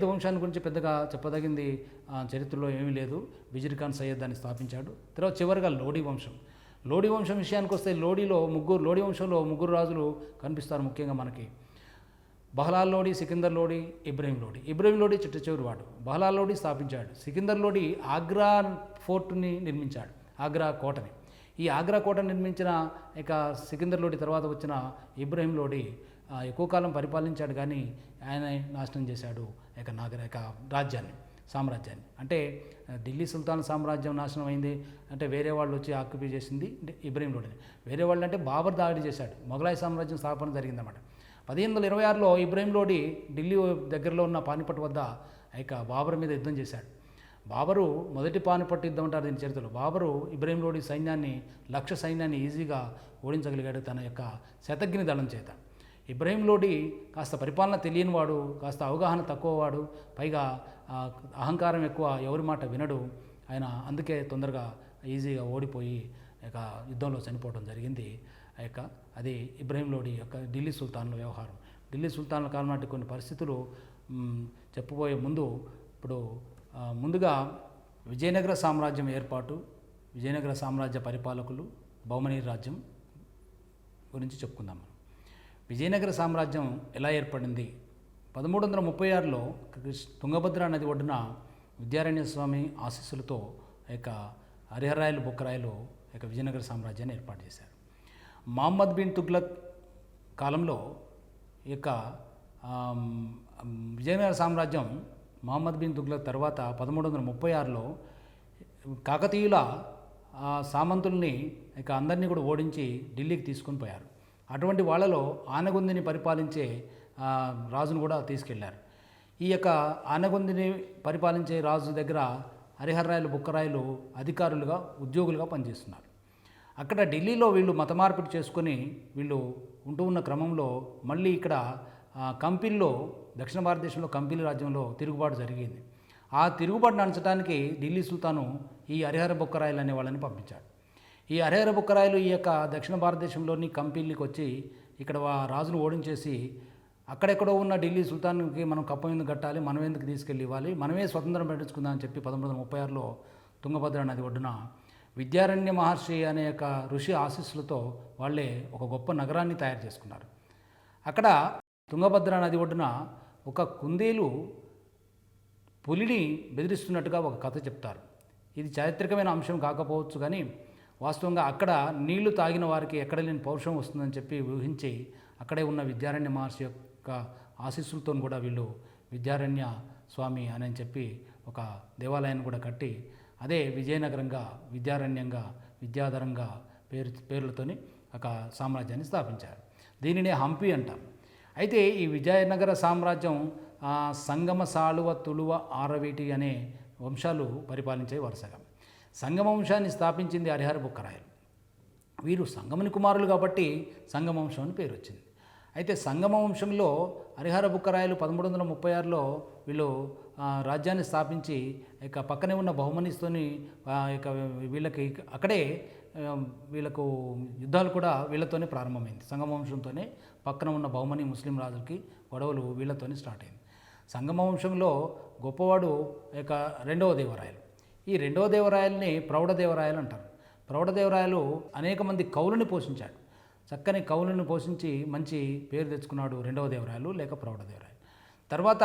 వంశాన్ని గురించి పెద్దగా చెప్పదగింది చరిత్రలో ఏమీ లేదు. బిజిర్ ఖాన్ సయ్యద్ దాన్ని స్థాపించాడు. తర్వాత చివరిగా లోడీ వంశం విషయానికి వస్తే లోడీ వంశంలో ముగ్గురు రాజులు కనిపిస్తారు ముఖ్యంగా మనకి. బహ్లాల్ లోడీ, సికిందర్ లోడీ, ఇబ్రహీం లోడీ చిట్ట చివరి వాడు. బహ్లాల్ లోడీ స్థాపించాడు. సికిందర్ లోడీ ఆగ్రా ఫోర్ట్ని నిర్మించాడు, ఆగ్రా కోటని. ఈ ఆగ్రా కోటను నిర్మించిన సికిందర్ లోడీ తర్వాత వచ్చిన ఇబ్రహీం లోడీ ఎక్కువ కాలం పరిపాలించాడు కానీ ఆయన నాశనం చేశాడు సామ్రాజ్యాన్ని. అంటే ఢిల్లీ సుల్తాన్ సామ్రాజ్యం నాశనం అయింది అంటే వేరే వాళ్ళు వచ్చి ఆక్యుపై చేసింది ఇబ్రహీం లోడీని. వేరే వాళ్ళు అంటే బాబర్ దాడి చేశాడు, మొఘలాయి సామ్రాజ్యం స్థాపన జరిగిందన్నమాట. 1526లో ఇబ్రహీం లోడీ ఢిల్లీ దగ్గరలో ఉన్న పానిపట్ వద్ద బాబర్ మీద యుద్ధం చేశాడు. బాబరు మొదటి పానిపట్టు యుద్ధం అంటారు దీని చరిత్రలో. బాబరు ఇబ్రహీం లోడీ లక్ష సైన్యాన్ని ఈజీగా ఓడించగలిగాడు తన శతఘ్ని దళం చేత. ఇబ్రహీం లోడీ కాస్త పరిపాలన తెలియనివాడు, కాస్త అవగాహన తక్కువవాడు, పైగా అహంకారం ఎక్కువ, ఎవరి మాట వినడు ఆయన. అందుకే తొందరగా ఈజీగా ఓడిపోయి యుద్ధంలో చనిపోవడం జరిగింది. అది ఇబ్రహీం లోడీ ఢిల్లీ సుల్తాన్ల వ్యవహారం. ఢిల్లీ సుల్తాన్ల కాలం నాటి కొన్ని పరిస్థితులు చెప్పబోయే ముందుగా విజయనగర సామ్రాజ్యం ఏర్పాటు, విజయనగర సామ్రాజ్య పరిపాలకులు, బహుమనీర్ రాజ్యం గురించి చెప్పుకుందాం. విజయనగర సామ్రాజ్యం ఎలా ఏర్పడింది? 1336లో తుంగభద్ర నది ఒడ్డున విద్యారణ్య స్వామి ఆశీస్సులతో హరిహరాయలు బొక్కరాయలు విజయనగర సామ్రాజ్యాన్ని ఏర్పాటు చేశారు. మహమ్మద్ బిన్ తుగ్లక్ కాలంలో విజయనగర సామ్రాజ్యం మహమ్మద్ బిన్ తుగ్లక్ తర్వాత 1336లో కాకతీయుల సామంతుల్ని అందరినీ కూడా ఓడించి ఢిల్లీకి తీసుకొని పోయారు. అటువంటి వాళ్ళలో ఆనగొందిని పరిపాలించే రాజును కూడా తీసుకెళ్లారు. ఈ ఆనగొందిని పరిపాలించే రాజు దగ్గర హరిహరాయలు బుక్కరాయలు అధికారులుగా ఉద్యోగులుగా పనిచేస్తున్నారు. అక్కడ ఢిల్లీలో వీళ్ళు మత మార్పిడి చేసుకొని వీళ్ళు ఉంటూ ఉన్న క్రమంలో మళ్ళీ ఇక్కడ కంపిల్లో, దక్షిణ భారతదేశంలో కంపిలి రాజ్యంలో తిరుగుబాటు జరిగింది. ఆ తిరుగుబాటును అణచడానికి ఢిల్లీ సుల్తాను ఈ హరిహర బొక్కరాయలు అనే వాళ్ళని పంపించాడు. ఈ హరిహర బొక్కరాయలు దక్షిణ భారతదేశంలోని కంపిల్లికి వచ్చి ఇక్కడ రాజును ఓడించేసి అక్కడెక్కడో ఉన్న ఢిల్లీ సుల్తాన్కి మనం కప్పం ఎందుకు కట్టాలి, మనం ఎందుకు తీసుకెళ్ళి ఇవ్వాలి, మనమే స్వతంత్రం పెట్టించుకుందాం అని చెప్పి 1336లో తుంగభద్ర నది ఒడ్డున విద్యారణ్య మహర్షి అనే ఒక ఋషి ఆశీస్సులతో వాళ్ళే ఒక గొప్ప నగరాన్ని తయారు చేసుకున్నారు. అక్కడ తుంగభద్ర నది ఒడ్డున ఒక కుందేలు పులిని బెదిరిస్తున్నట్టుగా ఒక కథ చెప్తారు. ఇది చారిత్రకమైన అంశం కాకపోవచ్చు, కానీ వాస్తవంగా అక్కడ నీళ్లు తాగిన వారికి ఎక్కడ లేని పౌరుషం వస్తుందని చెప్పి ఊహించి అక్కడే ఉన్న విద్యారణ్య మహర్షి యొక్క ఆశీస్సులతో కూడా వీళ్ళు విద్యారణ్య స్వామి అని చెప్పి ఒక దేవాలయాన్ని కూడా కట్టి అదే విజయనగరంగా, విద్యారణ్యంగా, విద్యాధరంగా పేర్లతోని ఒక సామ్రాజ్యాన్ని స్థాపించారు. దీనినే హంపి అంటాం. అయితే ఈ విజయనగర సామ్రాజ్యం సంగమ, సాళువ, తుళువ, ఆరవీటి అనే వంశాలు పరిపాలించే వరుసగా. సంగమ వంశాన్ని స్థాపించింది హరిహర బుక్కరాయలు. వీరు సంగముని కుమారులు కాబట్టి సంగమ వంశం అని పేరు వచ్చింది. అయితే సంగమ వంశంలో హరిహర బుక్కరాయలు 1336లో వీళ్ళు రాజ్యాన్ని స్థాపించి ఇక పక్కనే ఉన్న బహుమనిస్తోని ఇక వీళ్ళకి అక్కడే వీళ్ళకు యుద్ధాలు కూడా వీళ్ళతోనే ప్రారంభమైంది. సంగమ వంశంతోనే పక్కన ఉన్న బహుమని ముస్లిం రాజులకి గొడవలు వీళ్ళతోనే స్టార్ట్ అయింది. సంగమ వంశంలో గొప్పవాడు ఇక రెండవ దేవరాయలు. ఈ రెండవ దేవరాయల్ని ప్రౌఢదేవరాయలు అంటారు. ప్రౌఢదేవరాయలు అనేక మంది కవులను పోషించాడు. చక్కని కవులను పోషించి మంచి పేరు తెచ్చుకున్నాడు రెండవ దేవరాయలు లేక ప్రౌఢదేవరాయలు. తర్వాత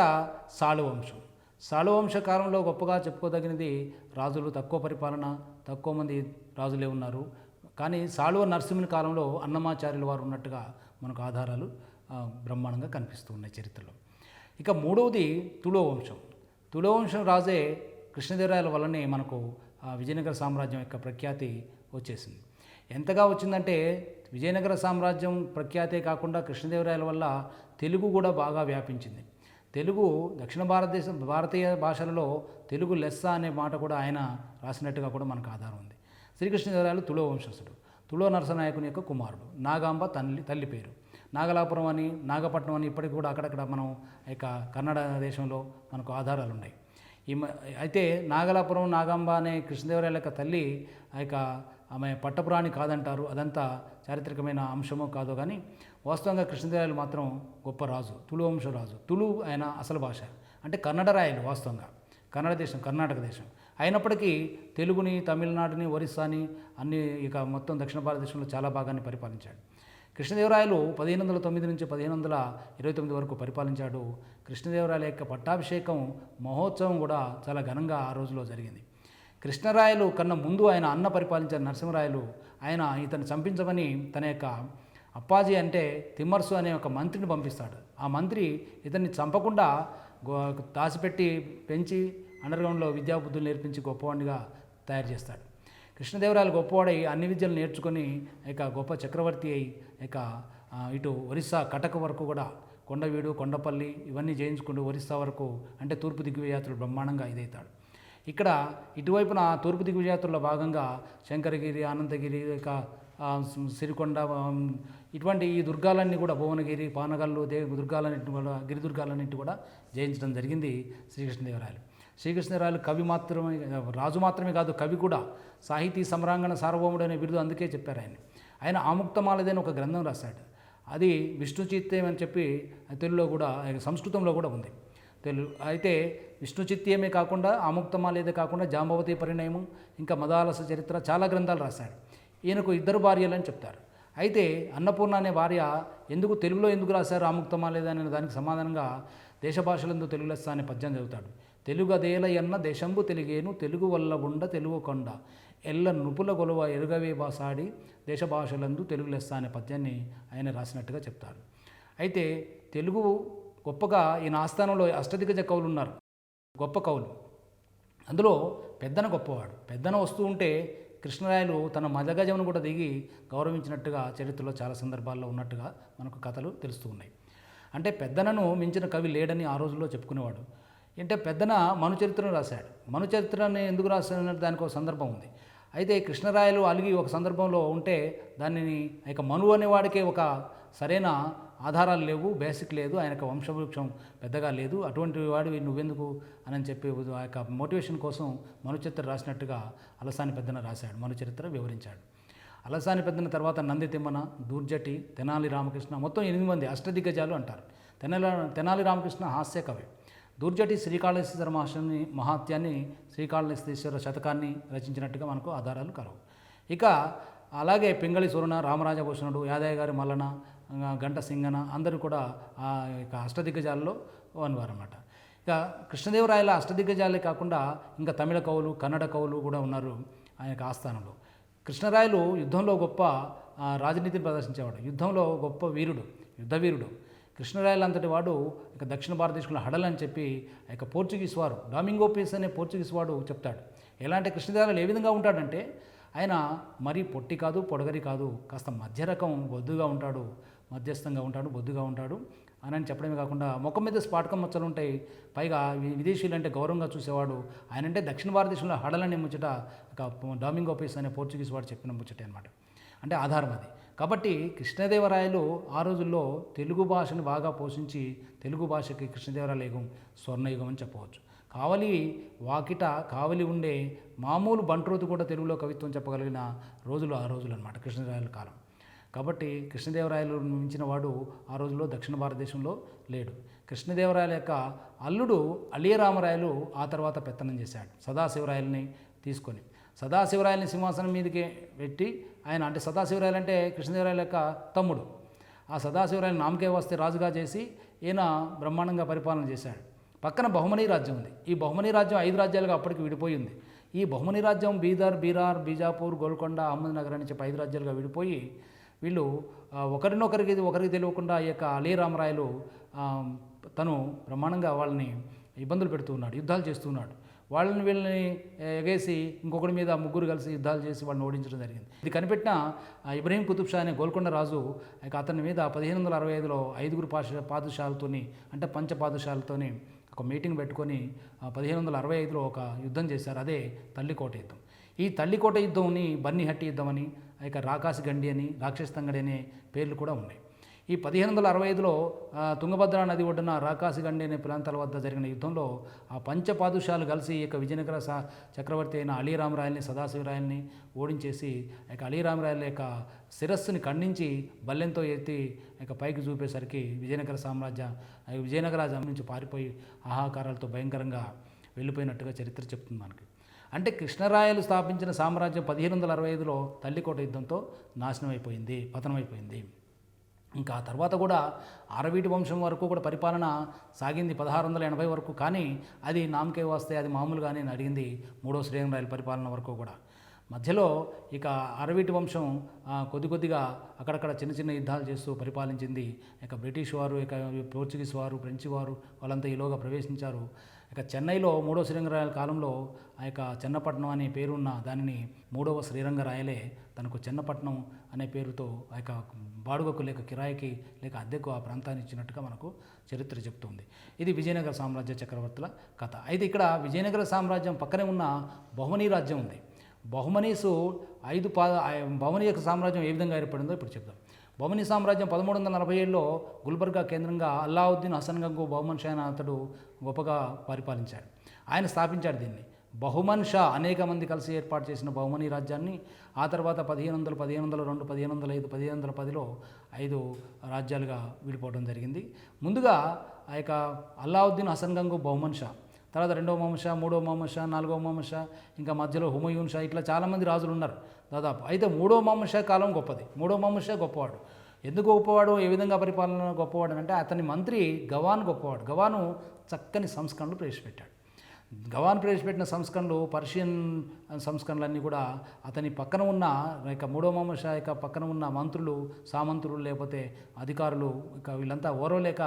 సాళువంశం. సాళువంశ కాలంలో గొప్పగా చెప్పుకోదగినది రాజులు తక్కువ పరిపాలన, తక్కువ మంది రాజులే ఉన్నారు. కానీ సాళువ నరసింహుని కాలంలో అన్నమాచార్యుల వారు ఉన్నట్టుగా మనకు ఆధారాలు బ్రహ్మాండంగా కనిపిస్తూ ఉన్నాయి చరిత్రలో. ఇక మూడవది తుళవంశం. తుళవంశం రాజే కృష్ణదేవరాయల వల్లనే మనకు విజయనగర సామ్రాజ్యం యొక్క ప్రఖ్యాతి వచ్చేసింది. ఎంతగా వచ్చిందంటే విజయనగర సామ్రాజ్యం ప్రఖ్యాతే కాకుండా కృష్ణదేవరాయల వల్ల తెలుగు కూడా బాగా వ్యాపించింది. తెలుగు దక్షిణ భారతీయ భాషలలో తెలుగు లెస్స అనే మాట కూడా ఆయన రాసినట్టుగా కూడా మనకు ఆధారం ఉంది. శ్రీకృష్ణదేవరాయలు తుళో వంశస్థుడు. తుళో నరసనాయకుని యొక్క కుమారుడు. నాగాంబ తల్లి పేరు. నాగలాపురం అని, నాగపట్నం అని ఇప్పటికి కూడా అక్కడక్కడ మనం ఇక కన్నడ దేశంలో మనకు ఆధారాలు ఉన్నాయి. అయితే నాగలాపురం నాగాంబ అనే కృష్ణదేవరాయల యొక్క తల్లి ఇక ఆమె పట్టపురాణి కాదంటారు. అదంతా చారిత్రకమైన అంశమో కాదో కానీ వాస్తవంగా కృష్ణదేవరాయలు మాత్రం గొప్ప రాజు, తుళు వంశ రాజు. తుళు ఆయన అసలు భాష అంటే కన్నడ రాయలు. వాస్తవంగా కన్నడ దేశం, కర్ణాటక దేశం అయినప్పటికీ తెలుగుని, తమిళనాడుని, ఒరిస్సాని అన్ని ఇక మొత్తం దక్షిణ భారతదేశంలో చాలా భాగాన్ని పరిపాలించాడు. కృష్ణదేవరాయలు 1509 నుంచి 1529 వరకు పరిపాలించాడు. కృష్ణదేవరాయల యొక్క పట్టాభిషేకం మహోత్సవం కూడా చాలా ఘనంగా ఆ రోజులో జరిగింది. కృష్ణరాయలు కన్నా ముందు ఆయన అన్న పరిపాలించిన నరసింహరాయలు ఆయన ఇతన్ని చంపించమని తన యొక్క అప్పాజీ అంటే తిమ్మర్సు అనే ఒక మంత్రిని పంపిస్తాడు. ఆ మంత్రి ఇతన్ని చంపకుండా దాచిపెట్టి పెంచి అండర్గ్రౌండ్లో విద్యాబుద్ధులు నేర్పించి గొప్పవాడిగా తయారు చేస్తాడు. కృష్ణదేవరాయలు గొప్పవాడై అన్ని విద్యలు నేర్చుకొని ఇక గొప్ప చక్రవర్తి అయి ఇక ఇటు ఒరిస్సా కటక్ వరకు కూడా కొండవీడు, కొండపల్లి ఇవన్నీ జయించుకుంటూ ఒరిస్సా వరకు అంటే తూర్పు దిగ్విజయాత్రులు బ్రహ్మాండంగా ఇదవుతాడు. ఇక్కడ ఇటువైపున తూర్పు దిగ్విజయాత్రుల్లో భాగంగా శంకరగిరి, అనంతగిరి, ఇక సిరికొండ ఇటువంటి ఈ దుర్గాలన్నీ కూడా భువనగిరి, పానగల్లు దుర్గాలన్నింటిని కూడా గిరిదుర్గాలన్నింటి కూడా జయించడం జరిగింది శ్రీకృష్ణదేవరాయలు. శ్రీకృష్ణదేవరాయలు కవి మాత్రమే, రాజు మాత్రమే కాదు కవి కూడా. సాహితీ సమ్రాంగణ సార్వభౌముడు అనే బిరుదు అందుకే చెప్పారు ఆయన. ఆయన ఆముక్తమాలదైన ఒక గ్రంథం రాశాడు. అది విష్ణు చిత్తేం అని చెప్పి తెలుగులో కూడా, సంస్కృతంలో కూడా ఉంది. అయితే విష్ణు చిత్తీయమే కాకుండా ఆముక్తమాలేదే కాకుండా జాంబవతి పరిణయము, ఇంకా మదాలస చరిత్ర చాలా గ్రంథాలు రాశాడు. ఈయనకు 2 భార్యలని చెప్తారు. అయితే అన్నపూర్ణ అనే భార్య తెలుగులో ఎందుకు రాశారు ఆముక్తమాలేదా అనే దానికి సమాధానంగా దేశ భాషలందు తెలుగు లెస్స అనే పద్యం చదువుతాడు. తెలుగదేల ఎన్న దేశంబు తెలుగేను, తెలుగు వల్ల ఉండ తెలుగు కొండ ఎల్ల నృపుల గొలవ ఎరుగవే బాసాడి దేశ భాషలందు తెలుగు లెస్స అనే పద్యాన్ని ఆయన రాసినట్టుగా చెప్తారు. అయితే తెలుగు గొప్పగా ఈయన ఆస్థానంలో అష్టదిగ్గజ కవులు ఉన్నారు, గొప్ప కవులు. అందులో పెద్దన గొప్పవాడు. పెద్దన వస్తూ ఉంటే కృష్ణరాయలు తన మదగజమును కూడా దిగి గౌరవించినట్టుగా చరిత్రలో చాలా సందర్భాల్లో ఉన్నట్టుగా మనకు కథలు తెలుస్తూ ఉన్నాయి. అంటే పెద్దనను మించిన కవి లేడని ఆ రోజుల్లో చెప్పుకునేవాడు. అంటే పెద్దన మనుచరిత్రను రాశాడు. మనుచరిత్రని ఎందుకు రాశాడనే దానికి ఒక సందర్భం ఉంది. అయితే కృష్ణరాయలు అలిగి ఒక సందర్భంలో ఉంటే దానిని ఇక మను అనేవాడికే ఒక సరైన ఆధారాలు లేవు, బేసిక్ లేదు, ఆయనకు వంశవృక్షం పెద్దగా లేదు, అటువంటి వాడివి నువ్వెందుకు అని చెప్పి ఆ యొక్క మోటివేషన్ కోసం మనుచరిత్ర రాసినట్టుగా అలసాని పెద్దన రాశాడు. మనుచరిత్ర వివరించాడు. అలసాని పెద్దన తర్వాత నంది తిమ్మన, దూర్జటి, తెనాలి రామకృష్ణ, మొత్తం 8 మంది అష్టదిగ్గజాలు అంటారు. తెనాలి రామకృష్ణ హాస్య కవి. దూర్జటి శ్రీకాళహస్తీశ్వర మహాత్యాన్ని శ్రీకాళహస్తీశ్వర శతకాన్ని రచించినట్టుగా మనకు ఆధారాలు కలవు. ఇక అలాగే పింగళి సూరణ, రామరాజభూషణుడు, యాదయ్య గారి మల్లన, గంట సింగన అందరూ కూడా ఆ యొక్క అష్టదిగ్గజాలలో ఉన్నవారు అన్నమాట. ఇక కృష్ణదేవరాయల అష్టదిగ్గజాలే కాకుండా ఇంకా తమిళ కవులు, కన్నడ కవులు కూడా ఉన్నారు ఆయన యొక్క ఆస్థానంలో. కృష్ణరాయలు యుద్ధంలో గొప్ప రాజనీతిని ప్రదర్శించేవాడు, యుద్ధంలో గొప్ప వీరుడు, యుద్ధవీరుడు. కృష్ణరాయలు అంతటి వాడు ఇక దక్షిణ భారతదేశంలో హడల్ అని చెప్పి ఇక పోర్చుగీస్ వారు, డామింగో పీస్ అనే పోర్చుగీస్ వాడు చెప్తాడు. ఎలా అంటే కృష్ణదేవరాయలు ఏ విధంగా ఉంటాడంటే ఆయన మరీ పొట్టి కాదు, పొడగరి కాదు, కాస్త మధ్య రకం, బొద్దుగా ఉంటాడు, మధ్యస్థంగా ఉంటాడు, బొద్దుగా ఉంటాడు అని చెప్పడమే కాకుండా ముఖం మీద స్పాటకం మచ్చలు ఉంటాయి. పైగా విదేశీయులు అంటే గౌరవంగా చూసేవాడు. ఆయన అంటే దక్షిణ భారతదేశంలో హడలనే ముచ్చట డామింగో పీస్ అనే పోర్చుగీస్ వాడు చెప్పిన ముచ్చటే అనమాట. అంటే ఆధారం అది. కాబట్టి కృష్ణదేవరాయలు ఆ రోజుల్లో తెలుగు భాషను బాగా పోషించి తెలుగు భాషకి కృష్ణదేవరాయల యుగం స్వర్ణయుగం అని చెప్పవచ్చు. కావలి ఉండే మామూలు బంట్రోతు కూడా తెలుగులో కవిత్వం చెప్పగలిగిన రోజులు ఆ రోజులు అనమాట కృష్ణదేవరాయల కాలం. కాబట్టి కృష్ణదేవరాయలు మించిన వాడు ఆ రోజుల్లో దక్షిణ భారతదేశంలో లేడు. కృష్ణదేవరాయల యొక్క అల్లుడు అలియరామరాయలు ఆ తర్వాత పెత్తనం చేశాడు సదాశివరాయల్ని తీసుకొని. సదాశివరాయల్ని సింహాసనం మీదకి పెట్టి ఆయన, అంటే సదాశివరాయలు అంటే కృష్ణదేవరాయల యొక్క తమ్ముడు, ఆ సదాశివరాయలు నామకే వస్తే రాజుగా చేసి ఈయన బ్రహ్మాండంగా పరిపాలన చేశాడు. పక్కన బహుమనీ రాజ్యం ఉంది. ఈ బహుమనీ రాజ్యం 5 రాజ్యాలుగా అప్పటికి విడిపోయింది. ఈ బహుమనీ రాజ్యం బీదర్, బీరార్, బీజాపూర్, గోల్కొండ, అహ్మద్నగర్ అని చెప్పి 5 రాజ్యాలుగా విడిపోయి వీళ్ళు ఒకరికి తెలియకుండా ఈ యొక్క అలీరామరాయలు తను బ్రహ్మాండంగా వాళ్ళని ఇబ్బందులు పెడుతూ ఉన్నాడు, యుద్ధాలు చేస్తున్నాడు. వీళ్ళని ఎగేసి ఇంకొకటి మీద ముగ్గురు కలిసి యుద్ధాలు చేసి వాళ్ళని ఓడించడం జరిగింది. ఇది కనిపెట్టిన ఇబ్రహీం కుతుబ్ షా అనే గోల్కొండ రాజు అతని మీద 1565లో 5 పాదుషాలతోని, అంటే పంచపాదుషాలతోని ఒక మీటింగ్ పెట్టుకొని 1565లో ఒక యుద్ధం చేశారు. అదే తల్లికోట యుద్ధం. ఈ తల్లికోట యుద్ధంని బన్నిహట్టి యుద్ధం అని, ఇక రాకాసి గండి అని, రాక్షస తంగడి అనే పేర్లు కూడా ఉన్నాయి. ఈ 1565లో తుంగభద్ర నది ఒడ్డున రాకాసి గండి అనే ప్రాంతాల వద్ద జరిగిన యుద్ధంలో ఆ పంచపాదుషాలు కలిసి ఇక విజయనగర చక్రవర్తి అయిన అలీరామరాయల్ని, సదాశివరాయల్ని ఓడించేసి ఇక అలీరామరాయల యొక్క శిరస్సుని ఖండించి బల్లెంతో ఎత్తి ఇక పైకి చూపేసరికి విజయనగర నుంచి పారిపోయి ఆహాకారాలతో భయంకరంగా వెళ్ళిపోయినట్టుగా చరిత్ర చెప్తుంది మనకి. అంటే కృష్ణరాయలు స్థాపించిన సామ్రాజ్యం 1565లో తల్లికోట యుద్ధంతో నాశనం అయిపోయింది, పతనమైపోయింది. ఇంకా ఆ తర్వాత కూడా ఆరవీటి వంశం వరకు కూడా పరిపాలన సాగింది 1680 వరకు. కానీ అది నామకే వస్తే అది మామూలుగానే అడిగింది 3వ శ్రీరంగరాయల పరిపాలన వరకు కూడా. మధ్యలో ఇక అరవీటి వంశం కొద్దిగా అక్కడక్కడ చిన్న చిన్న యుద్ధాలు చేస్తూ పరిపాలించింది. ఇక బ్రిటిష్ వారు, ఇక పోర్చుగీస్ వారు, ఫ్రెంచ్ వారు వాళ్ళంతా ఈలోగా ప్రవేశించారు. ఇక చెన్నైలో 3వ శ్రీరంగరాయల కాలంలో ఆ యొక్క చెన్నపట్నం అనే పేరున్న దానిని 3వ శ్రీరంగరాయలే తనకు చెన్నపట్నం అనే పేరుతో ఆ యొక్క బాడుగకు లేక కిరాయికి లేక అద్దెకు ఆ ప్రాంతాన్ని ఇచ్చినట్టుగా మనకు చరిత్ర చెప్తుంది. ఇది విజయనగర సామ్రాజ్య చక్రవర్తుల కథ. అయితే ఇక్కడ విజయనగర సామ్రాజ్యం పక్కనే ఉన్న బహుమనీ రాజ్యం ఉంది. బహుమనీసు బహుమనీ యొక్క సామ్రాజ్యం ఏ విధంగా ఏర్పడిందో ఇప్పుడు చెప్తాం. బహుమనీ సామ్రాజ్యం 1347లో గుల్బర్గా కేంద్రంగా అల్లావుద్దీన్ హసన్ గంగు బహుమన్ షా అతడు గొప్పగా పరిపాలించాడు. ఆయన స్థాపించాడు దీన్ని. బహుమన్ షా అనేక మంది కలిసి ఏర్పాటు చేసిన బహుమనీ రాజ్యాన్ని ఆ తర్వాత 1500, 1502, 1505, 1510లో 5 రాజ్యాలుగా విడిపోవడం జరిగింది. ముందుగా ఆ యొక్క అల్లావుద్దీన్ హసన్ గంగు బహుమన్ షా, తర్వాత 2వ మహమ్మద్ షా, 3వ మహమ్మద్ షా, 4వ మహమ్మద్ షా, ఇంకా మధ్యలో హుమయూన్ షా, ఇట్లా చాలామంది రాజులు ఉన్నారు దాదాపు. అయితే 3వ మహమ్మద్ షా కాలం గొప్పది. 3వ మహమ్మద్ షా గొప్పవాడు. ఎందుకు గొప్పవాడు, ఏ విధంగా పరిపాలన గొప్పవాడు అంటే అతని మంత్రి గవాన్ గొప్పవాడు. గవాను చక్కని సంస్కరణలు ప్రవేశపెట్టాడు. గవాన్ ప్రవేశపెట్టిన సంస్కరణలు, పర్షియన్ సంస్కరణలన్నీ కూడా అతని పక్కన ఉన్న ఇక 3వ మహమ్మద్ షా యొక్క పక్కన ఉన్న మంత్రులు, సామంతులు లేకపోతే అధికారులు ఇక వీళ్ళంతా ఓరవలేక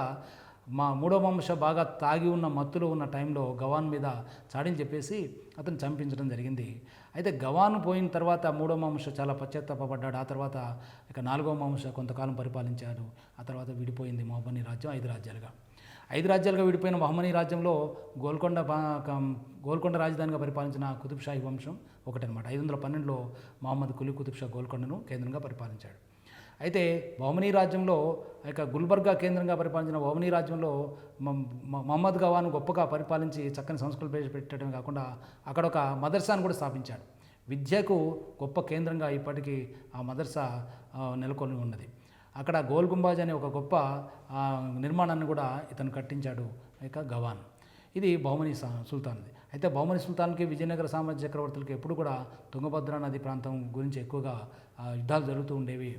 3వ మహమ్మద్ షా బాగా తాగి ఉన్న మత్తులో ఉన్న టైంలో గవాన్ మీద చాడీలు చెప్పేసి అతను చంపించడం జరిగింది. అయితే గవాన్ పోయిన తర్వాత 3వ మహమ్మద్ షా చాలా పశ్చాత్తాపడ్డాడు. ఆ తర్వాత ఇక 4వ మహమ్మద్ షా కొంతకాలం పరిపాలించాడు. ఆ తర్వాత విడిపోయింది బహుమనీ రాజ్యం 5 రాజ్యాలుగా. 5 రాజ్యాలుగా విడిపోయిన బహుమనీ రాజ్యంలో గోల్కొండ రాజధానిగా పరిపాలించిన కుతుబ్ షాహీ వంశం ఒకటనమాట. 512లో మహమ్మద్ కులీ కుతుబ్ షా గోల్కొండను కేంద్రంగా పరిపాలించాడు. అయితే బహుమనీ రాజ్యంలో ఇక గుల్బర్గా కేంద్రంగా పరిపాలించిన బహుమనీ రాజ్యంలో మహమ్మద్ గవాన్ గొప్పగా పరిపాలించి చక్కని సంస్కృతులు ప్రవేశపెట్టడమే కాకుండా అక్కడ ఒక మదర్సాను కూడా స్థాపించాడు. విద్యకు గొప్ప కేంద్రంగా ఇప్పటికీ ఆ మదర్సా నెలకొని ఉన్నది. అక్కడ గోల్ గుంబాజ్ అనే ఒక గొప్ప నిర్మాణాన్ని కూడా ఇతను కట్టించాడు ఇక గవాన్. ఇది బహుమని సుల్తాన్ది. అయితే బహుమని సుల్తాన్కి విజయనగర సామ్రాజ్య చక్రవర్తులకి ఎప్పుడు కూడా తుంగభద్ర నది ప్రాంతం గురించి ఎక్కువగా యుద్ధాలు జరుగుతూ ఉండేవి.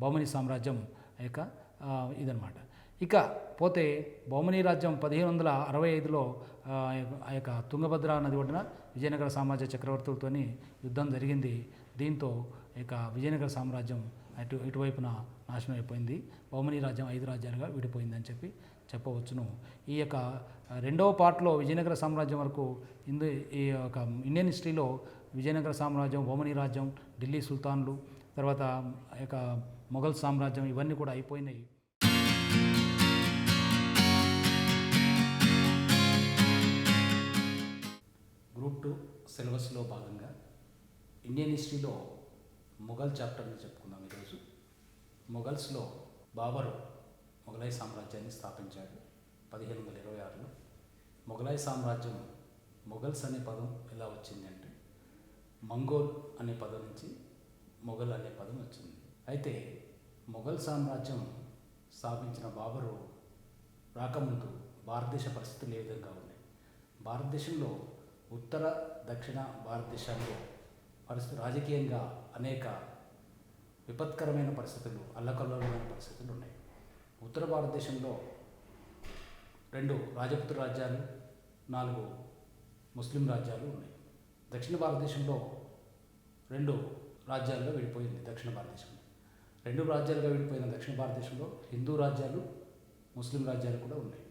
బహుమని సామ్రాజ్యం యొక్క ఇదనమాట. ఇక పోతే బహుమని రాజ్యం 1565లో ఆ యొక్క తుంగభద్ర నది ఒడ్డున విజయనగర సామ్రాజ్య చక్రవర్తులతోని యుద్ధం జరిగింది. దీంతో ఇక విజయనగర సామ్రాజ్యం ఇటువైపున నాశనం అయిపోయింది. బహుమని రాజ్యం 5 రాజ్యాలుగా విడిపోయిందని చెప్పవచ్చును. ఈ యొక్క రెండవ పార్ట్లో విజయనగర సామ్రాజ్యం వరకు ఈ యొక్క ఇండియన్ హిస్టరీలో విజయనగర సామ్రాజ్యం, బహుమని రాజ్యం, ఢిల్లీ సుల్తాన్లు, తర్వాత ఆ యొక్క మొఘల్ సామ్రాజ్యం ఇవన్నీ కూడా అయిపోయినాయి. గ్రూప్ 2 సిలబస్లో భాగంగా ఇండియన్ హిస్టరీలో మొఘల్ చాప్టర్ని చెప్పుకుందాం ఈరోజు. మొఘల్స్లో బాబరు మొఘలాయి సామ్రాజ్యాన్ని స్థాపించాడు 1526లో. మొఘలాయి సామ్రాజ్యం, మొఘల్స్ అనే పదం ఎలా వచ్చింది అంటే మంగోల్ అనే పదం నుంచి మొఘల్ అనే పదం వచ్చింది. అయితే మొఘల్ సామ్రాజ్యం స్థాపించిన బాబరు రాకముందు భారతదేశ పరిస్థితులు ఏ విధంగా ఉన్నాయి? భారతదేశంలో ఉత్తర దక్షిణ భారతదేశాల్లో రాజకీయంగా అనేక విపత్కరమైన పరిస్థితులు, అల్లకల్లోలమైన పరిస్థితులు ఉన్నాయి. ఉత్తర భారతదేశంలో 2 రాజపుత్ర రాజ్యాలు, 4 ముస్లిం రాజ్యాలు ఉన్నాయి. దక్షిణ భారతదేశంలో 2 రాజ్యాలుగా విడిపోయింది. దక్షిణ భారతదేశంలో 2 రాజ్యాలుగా విడిపోయిన దక్షిణ భారతదేశంలో హిందూ రాజ్యాలు, ముస్లిం రాజ్యాలు కూడా ఉన్నాయి.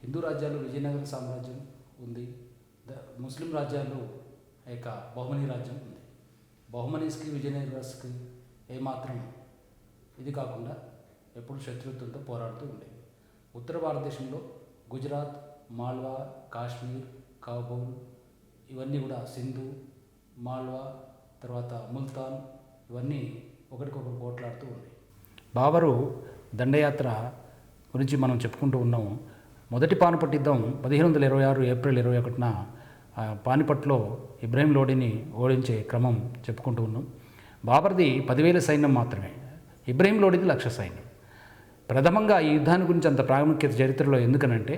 హిందూ రాజ్యాలు విజయనగర సామ్రాజ్యం ఉంది. ముస్లిం రాజ్యాలు యొక్క బహుమని రాజ్యం ఉంది. బహుమనీస్కి విజయనగరస్కి ఏమాత్రం ఇది కాకుండా ఎప్పుడు శత్రుత్వంతో పోరాడుతూ ఉండేవి. ఉత్తర భారతదేశంలో గుజరాత్, మాల్వా, కాశ్మీర్, కాబూల్ ఇవన్నీ కూడా సింధు, మాల్వా, తర్వాత ముల్తాన్ ఇవన్నీ ఒకరికొకరు పోట్లాడుతూ ఉన్నాయి. బాబరు దండయాత్ర గురించి మనం చెప్పుకుంటూ ఉన్నాము. మొదటి పానిపట్ యుద్ధం 1526 ఏప్రిల్ 21న పానిపట్లో ఇబ్రహీం లోడిని ఓడించే క్రమం చెప్పుకుంటూ ఉన్నాం. బాబర్ది 10,000 సైన్యం మాత్రమే, ఇబ్రహీం లోడిది 1,00,000 సైన్యం. ప్రథమంగా ఈ యుద్ధాన్ని గురించి అంత ప్రాముఖ్యత చరిత్రలో ఎందుకనంటే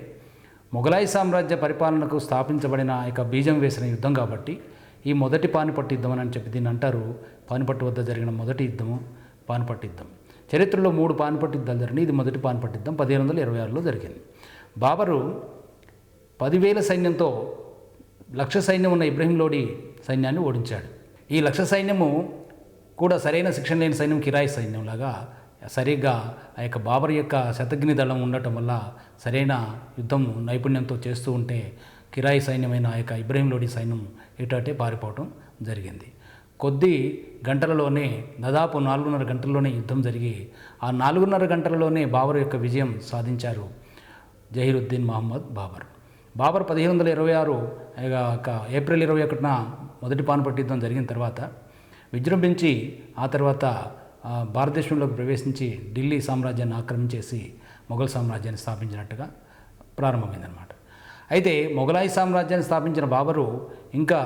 మొఘలాయి సామ్రాజ్య పరిపాలనకు స్థాపించబడిన ఇక బీజం వేసిన యుద్ధం కాబట్టి ఈ మొదటి పానిపట్టు యుద్ధం అని చెప్పి దీన్ని అంటారు. పానిపట్టు వద్ద జరిగిన మొదటి యుద్ధము పానిపట్టు యుద్ధం. చరిత్రలో 3 పానిపట్టు యుద్ధాలు జరిగినాయి. ఇది మొదటి పానిపట్టు యుద్ధం 1526లో జరిగింది. బాబరు 10,000 సైన్యంతో 1,00,000 సైన్యం ఉన్న ఇబ్రహీం లోడి సైన్యాన్ని ఓడించాడు. ఈ 1,00,000 సైన్యము కూడా సరైన శిక్షణ లేని సైన్యం, కిరాయి సైన్యంలాగా సరిగ్గా ఆ యొక్క బాబర్ యొక్క శతఘ్ని దళం ఉండటం వల్ల సరైన యుద్ధం నైపుణ్యంతో చేస్తూ ఉంటే కిరాయి సైన్యమైన ఆ యొక్క ఇబ్రహీం లోడి సైన్యం ఇటటే పారిపోవటం జరిగింది. కొద్ది గంటలలోనే దాదాపు 4.5 గంటల్లోనే యుద్ధం జరిగి ఆ 4.5 గంటలలోనే బాబర్ యొక్క విజయం సాధించారు జహీరుద్దీన్ మహమ్మద్ బాబర్. బాబర్ 1526 ఏప్రిల్ 21న మొదటి పానిపట్టు యుద్ధం జరిగిన తర్వాత విజృంభించి ఆ తర్వాత భారతదేశంలోకి ప్రవేశించి ఢిల్లీ సామ్రాజ్యాన్ని ఆక్రమించేసి మొఘల్ సామ్రాజ్యాన్ని స్థాపించినట్టుగా ప్రారంభమైందనమాట. అయితే మొఘలాయి సామ్రాజ్యాన్ని స్థాపించిన బాబరు ఇంకా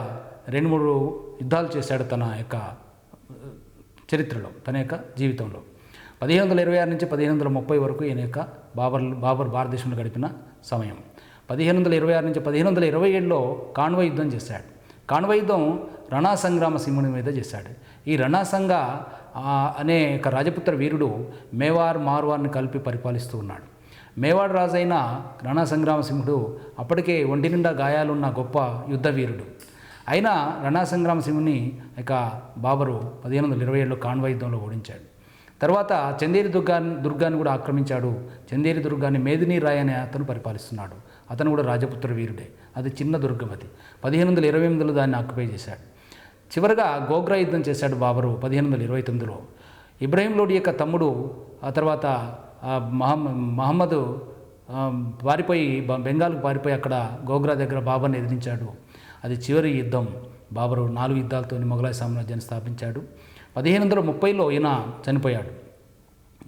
2-3 యుద్ధాలు చేశాడు తన యొక్క చరిత్రలో, తన యొక్క జీవితంలో. 1526 నుంచి 1530 వరకు ఈయన యొక్క బాబర్ భారతదేశంలో గడిపిన సమయం. 1526 నుంచి 1527లో కాన్వా యుద్ధం చేశాడు. కాన్వా యుద్ధం రణా సంగ్రామ సింహుని మీద చేశాడు. ఈ రణా సంగ అనే ఒక రాజపుత్ర వీరుడు మేవార్, మార్వార్ని కలిపి పరిపాలిస్తూ ఉన్నాడు. మేవాడ్ రాజైన రణా సంగ్రామ సింహుడు అప్పటికే ఒంటి నిండా గాయాలున్న గొప్ప యుద్ధ వీరుడు. అయినా రణా సంగ్రామ సింహుని ఇక బాబరు 1527లో కాన్వా యుద్ధంలో ఓడించాడు. తర్వాత చందేరి దుర్గాన్ని కూడా ఆక్రమించాడు. చందేరి దుర్గాన్ని మేదినీ రాయ్ అనే అతను పరిపాలిస్తున్నాడు. అతను కూడా రాజపుత్ర వీరుడే. అది చిన్న దుర్గం. అది 1528లో దాన్ని ఆక్యుపై చేశాడు. చివరగా గోగ్రా యుద్ధం చేశాడు బాబరు 1529లో. ఇబ్రహీం లోడి యొక్క తమ్ముడు ఆ తర్వాత మహమ్మద్ పారిపోయి బెంగాల్కు పారిపోయి అక్కడ గోగ్రా దగ్గర బాబర్ని ఎదిరించాడు. అది చివరి యుద్ధం. బాబరు 4 యుద్ధాలతో మొఘలాయి సామ్రాజ్యాన్ని స్థాపించాడు. 1530లో ఈయన చనిపోయాడు.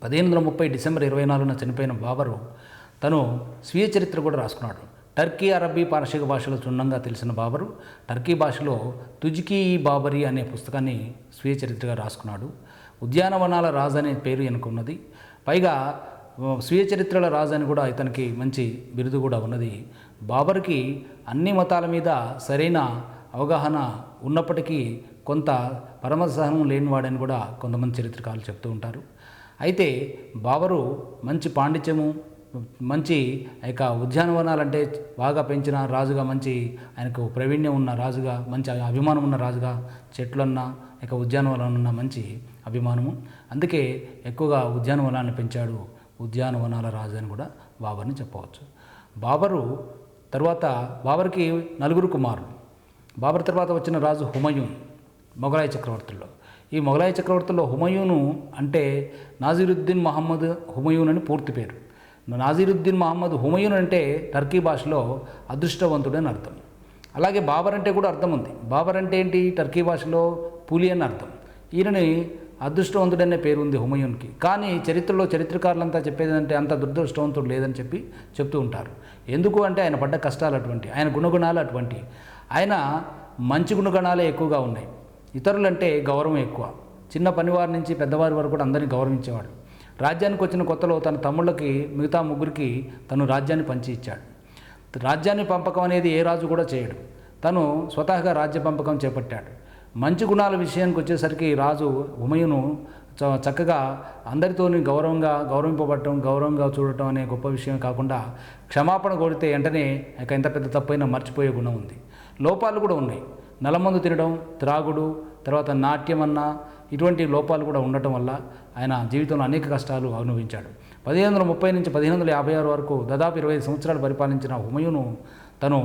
1530 డిసెంబర్ 24న చనిపోయిన బాబరు తను స్వీయ చరిత్ర కూడా రాసుకున్నాడు. టర్కీ, అరబీ, పారసీక భాషలో క్షుణ్ణంగా తెలిసిన బాబరు టర్కీ భాషలో తుజ్కీ బాబరీ అనే పుస్తకాన్ని స్వీయ చరిత్రగా రాసుకున్నాడు. ఉద్యానవనాల రాజు అనే పేరు ఈయనకున్నది. పైగా స్వీయ చరిత్రల రాజు అని కూడా ఇతనికి మంచి బిరుదు కూడా ఉన్నది. బాబర్కి అన్ని మతాల మీద సరైన అవగాహన ఉన్నప్పటికీ కొంత పరమసహనం లేనివాడని కూడా కొంతమంది చరిత్రకారులు చెప్తూ ఉంటారు. అయితే బాబరు మంచి పాండిత్యము, మంచి ఉద్యానవనాలంటే బాగా పెంచిన రాజుగా, మంచి ఆయనకు ప్రావీణ్యం ఉన్న రాజుగా, మంచి అభిమానం ఉన్న రాజుగా, చెట్లన్నా ఉద్యానవనాలన్నా మంచి అభిమానము, అందుకే ఎక్కువగా ఉద్యానవనాలను పెంచాడు, ఉద్యానవనాల రాజు అని కూడా బాబర్ని చెప్పవచ్చు. బాబర్కి 4 కుమారులు. బాబర్ తర్వాత వచ్చిన రాజు హుమయూన్, మొఘలాయి చక్రవర్తుల్లో. ఈ మొఘలాయి చక్రవర్తుల్లో హుమయూను అంటే నాసిరుద్దీన్ మహమ్మద్ హుమయూన్ అని పూర్తి పేరు. నాసిరుద్దీన్ మహమ్మద్ హుమయూన్ అంటే టర్కీ భాషలో అదృష్టవంతుడు అని అర్థం. అలాగే బాబర్ అంటే కూడా అర్థం ఉంది. బాబర్ అంటే ఏంటి? టర్కీ భాషలో పులి అని అర్థం. ఈయనని అదృష్టవంతుడనే పేరు ఉంది హుమయూన్కి. కానీ చరిత్రలో చరిత్రకారులంతా చెప్పేదంటే అంత దురదృష్టవంతుడు లేదని చెప్తూ ఉంటారు. ఎందుకు అంటే ఆయన పడ్డ కష్టాలు అటువంటి, ఆయన గుణగుణాలు అటువంటి. ఆయన మంచి గుణగణాలే ఎక్కువగా ఉన్నాయి. ఇతరులంటే గౌరవం ఎక్కువ. చిన్న పనివారి నుంచి పెద్దవారి వరకు కూడా అందరినీ గౌరవించేవాడు. రాజ్యానికి వచ్చిన కొత్తలో తన తమ్ముళ్ళకి, మిగతా 3కి తను రాజ్యాన్ని పంచి ఇచ్చాడు. రాజ్యాన్ని పంపకం అనేది ఏ రాజు కూడా చేయడు. తను స్వతహాగా రాజ్య పంపకం చేపట్టాడు. మంచి గుణాల విషయానికి వచ్చేసరికి రాజు హుమయూను చక్కగా అందరితోని గౌరవింపబడటం, గౌరవంగా చూడటం అనే గొప్ప విషయం కాకుండా క్షమాపణ కోరితే వెంటనే ఎంత పెద్ద తప్పైనా మర్చిపోయే గుణం ఉంది. లోపాలు కూడా ఉన్నాయి. నలమందు తినడం, త్రాగుడు, తర్వాత నాట్యం ఇటువంటి లోపాలు కూడా ఉండటం వల్ల ఆయన జీవితంలో అనేక కష్టాలు అనుభవించాడు. 1530 నుంచి 1556 వరకు దాదాపు 25 సంవత్సరాలు పరిపాలించిన హుమయూను తను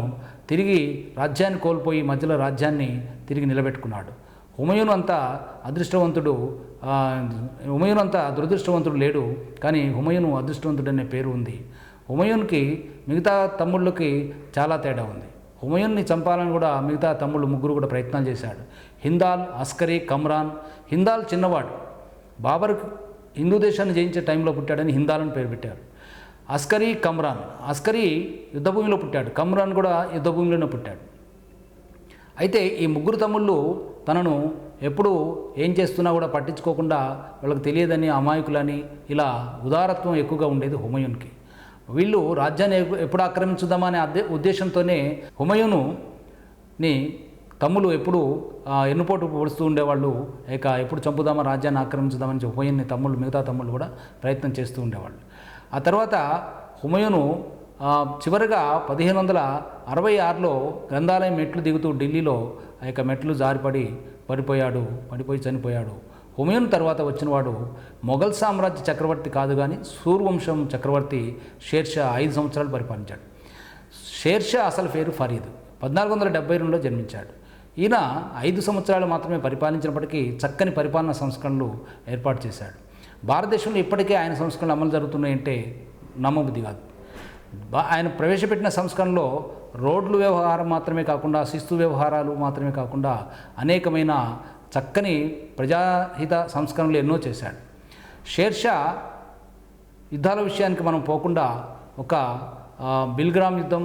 తిరిగి రాజ్యాన్ని కోల్పోయి మధ్యలో రాజ్యాన్ని తిరిగి నిలబెట్టుకున్నాడు. హుమయూను అంత దురదృష్టవంతుడు లేడు, కానీ హుమయూను అదృష్టవంతుడు అనే పేరు ఉంది. హుమయూన్కి మిగతా తమ్ముళ్ళకి చాలా తేడా ఉంది. హుమయూన్ని చంపాలని కూడా మిగతా తమ్ముళ్ళు 3 కూడా ప్రయత్నాలు చేశాడు. హిందాల్, అస్కరీ, కమ్రాన్. హిందాల్ చిన్నవాడు. బాబర్ హిందూ దేశాన్ని జయించే టైంలో పుట్టాడని హిందాల్ అని పేరు పెట్టారు. అస్కరీ, కమ్రాన్. అస్కరీ యుద్ధభూమిలో పుట్టాడు, కమ్రాన్ కూడా యుద్ధభూమిలోనే పుట్టాడు. అయితే ఈ 3 తమ్ముళ్ళు తనను ఎప్పుడు ఏం చేస్తున్నా కూడా పట్టించుకోకుండా, వాళ్ళకి తెలియదని, అమాయకులని, ఇలా ఉదారత్వం ఎక్కువగా ఉండేది హుమయూన్కి. వీళ్ళు రాజ్యాన్ని ఎప్పుడు ఆక్రమించుదామా అనే ఉద్దేశంతోనే హుమయూనుని తమ్ములు ఎప్పుడు ఎన్నుపోటు పొడుస్తూ ఉండేవాళ్ళు. ఎప్పుడు చంపుదామా, రాజ్యాన్ని ఆక్రమించుదామని హుమయూన్ని మిగతా తమ్ముళ్ళు కూడా ప్రయత్నం చేస్తూ ఉండేవాళ్ళు. ఆ తర్వాత హుమయూను చివరిగా 1566లో గ్రంథాలయం మెట్లు దిగుతూ ఢిల్లీలో మెట్లు పడిపోయి చనిపోయాడు. హుమయూన్ తర్వాత వచ్చినవాడు మొఘల్ సామ్రాజ్య చక్రవర్తి కాదు కానీ సూర్వంశం చక్రవర్తి షేర్షా 5 సంవత్సరాలు పరిపాలించాడు. షేర్షా అసలు పేరు ఫరీద్. 1472లో జన్మించాడు. ఈయన 5 సంవత్సరాలు మాత్రమే పరిపాలించినప్పటికీ చక్కని పరిపాలనా సంస్కరణలు ఏర్పాటు చేశాడు. భారతదేశంలో ఇప్పటికే ఆయన సంస్కరణలు అమలు జరుగుతున్నాయంటే నమ్మబుద్ధి కాదు. ఆయన ప్రవేశపెట్టిన సంస్కరణలో రోడ్లు వ్యవహారం మాత్రమే కాకుండా, శిస్తు వ్యవహారాలు మాత్రమే కాకుండా అనేకమైన చక్కని ప్రజాహిత సంస్కరణలు ఎన్నో చేశాడు. షేర్షా యుద్ధాల విషయానికి మనం పోకుండా ఒక బిల్గ్రామ్ యుద్ధం,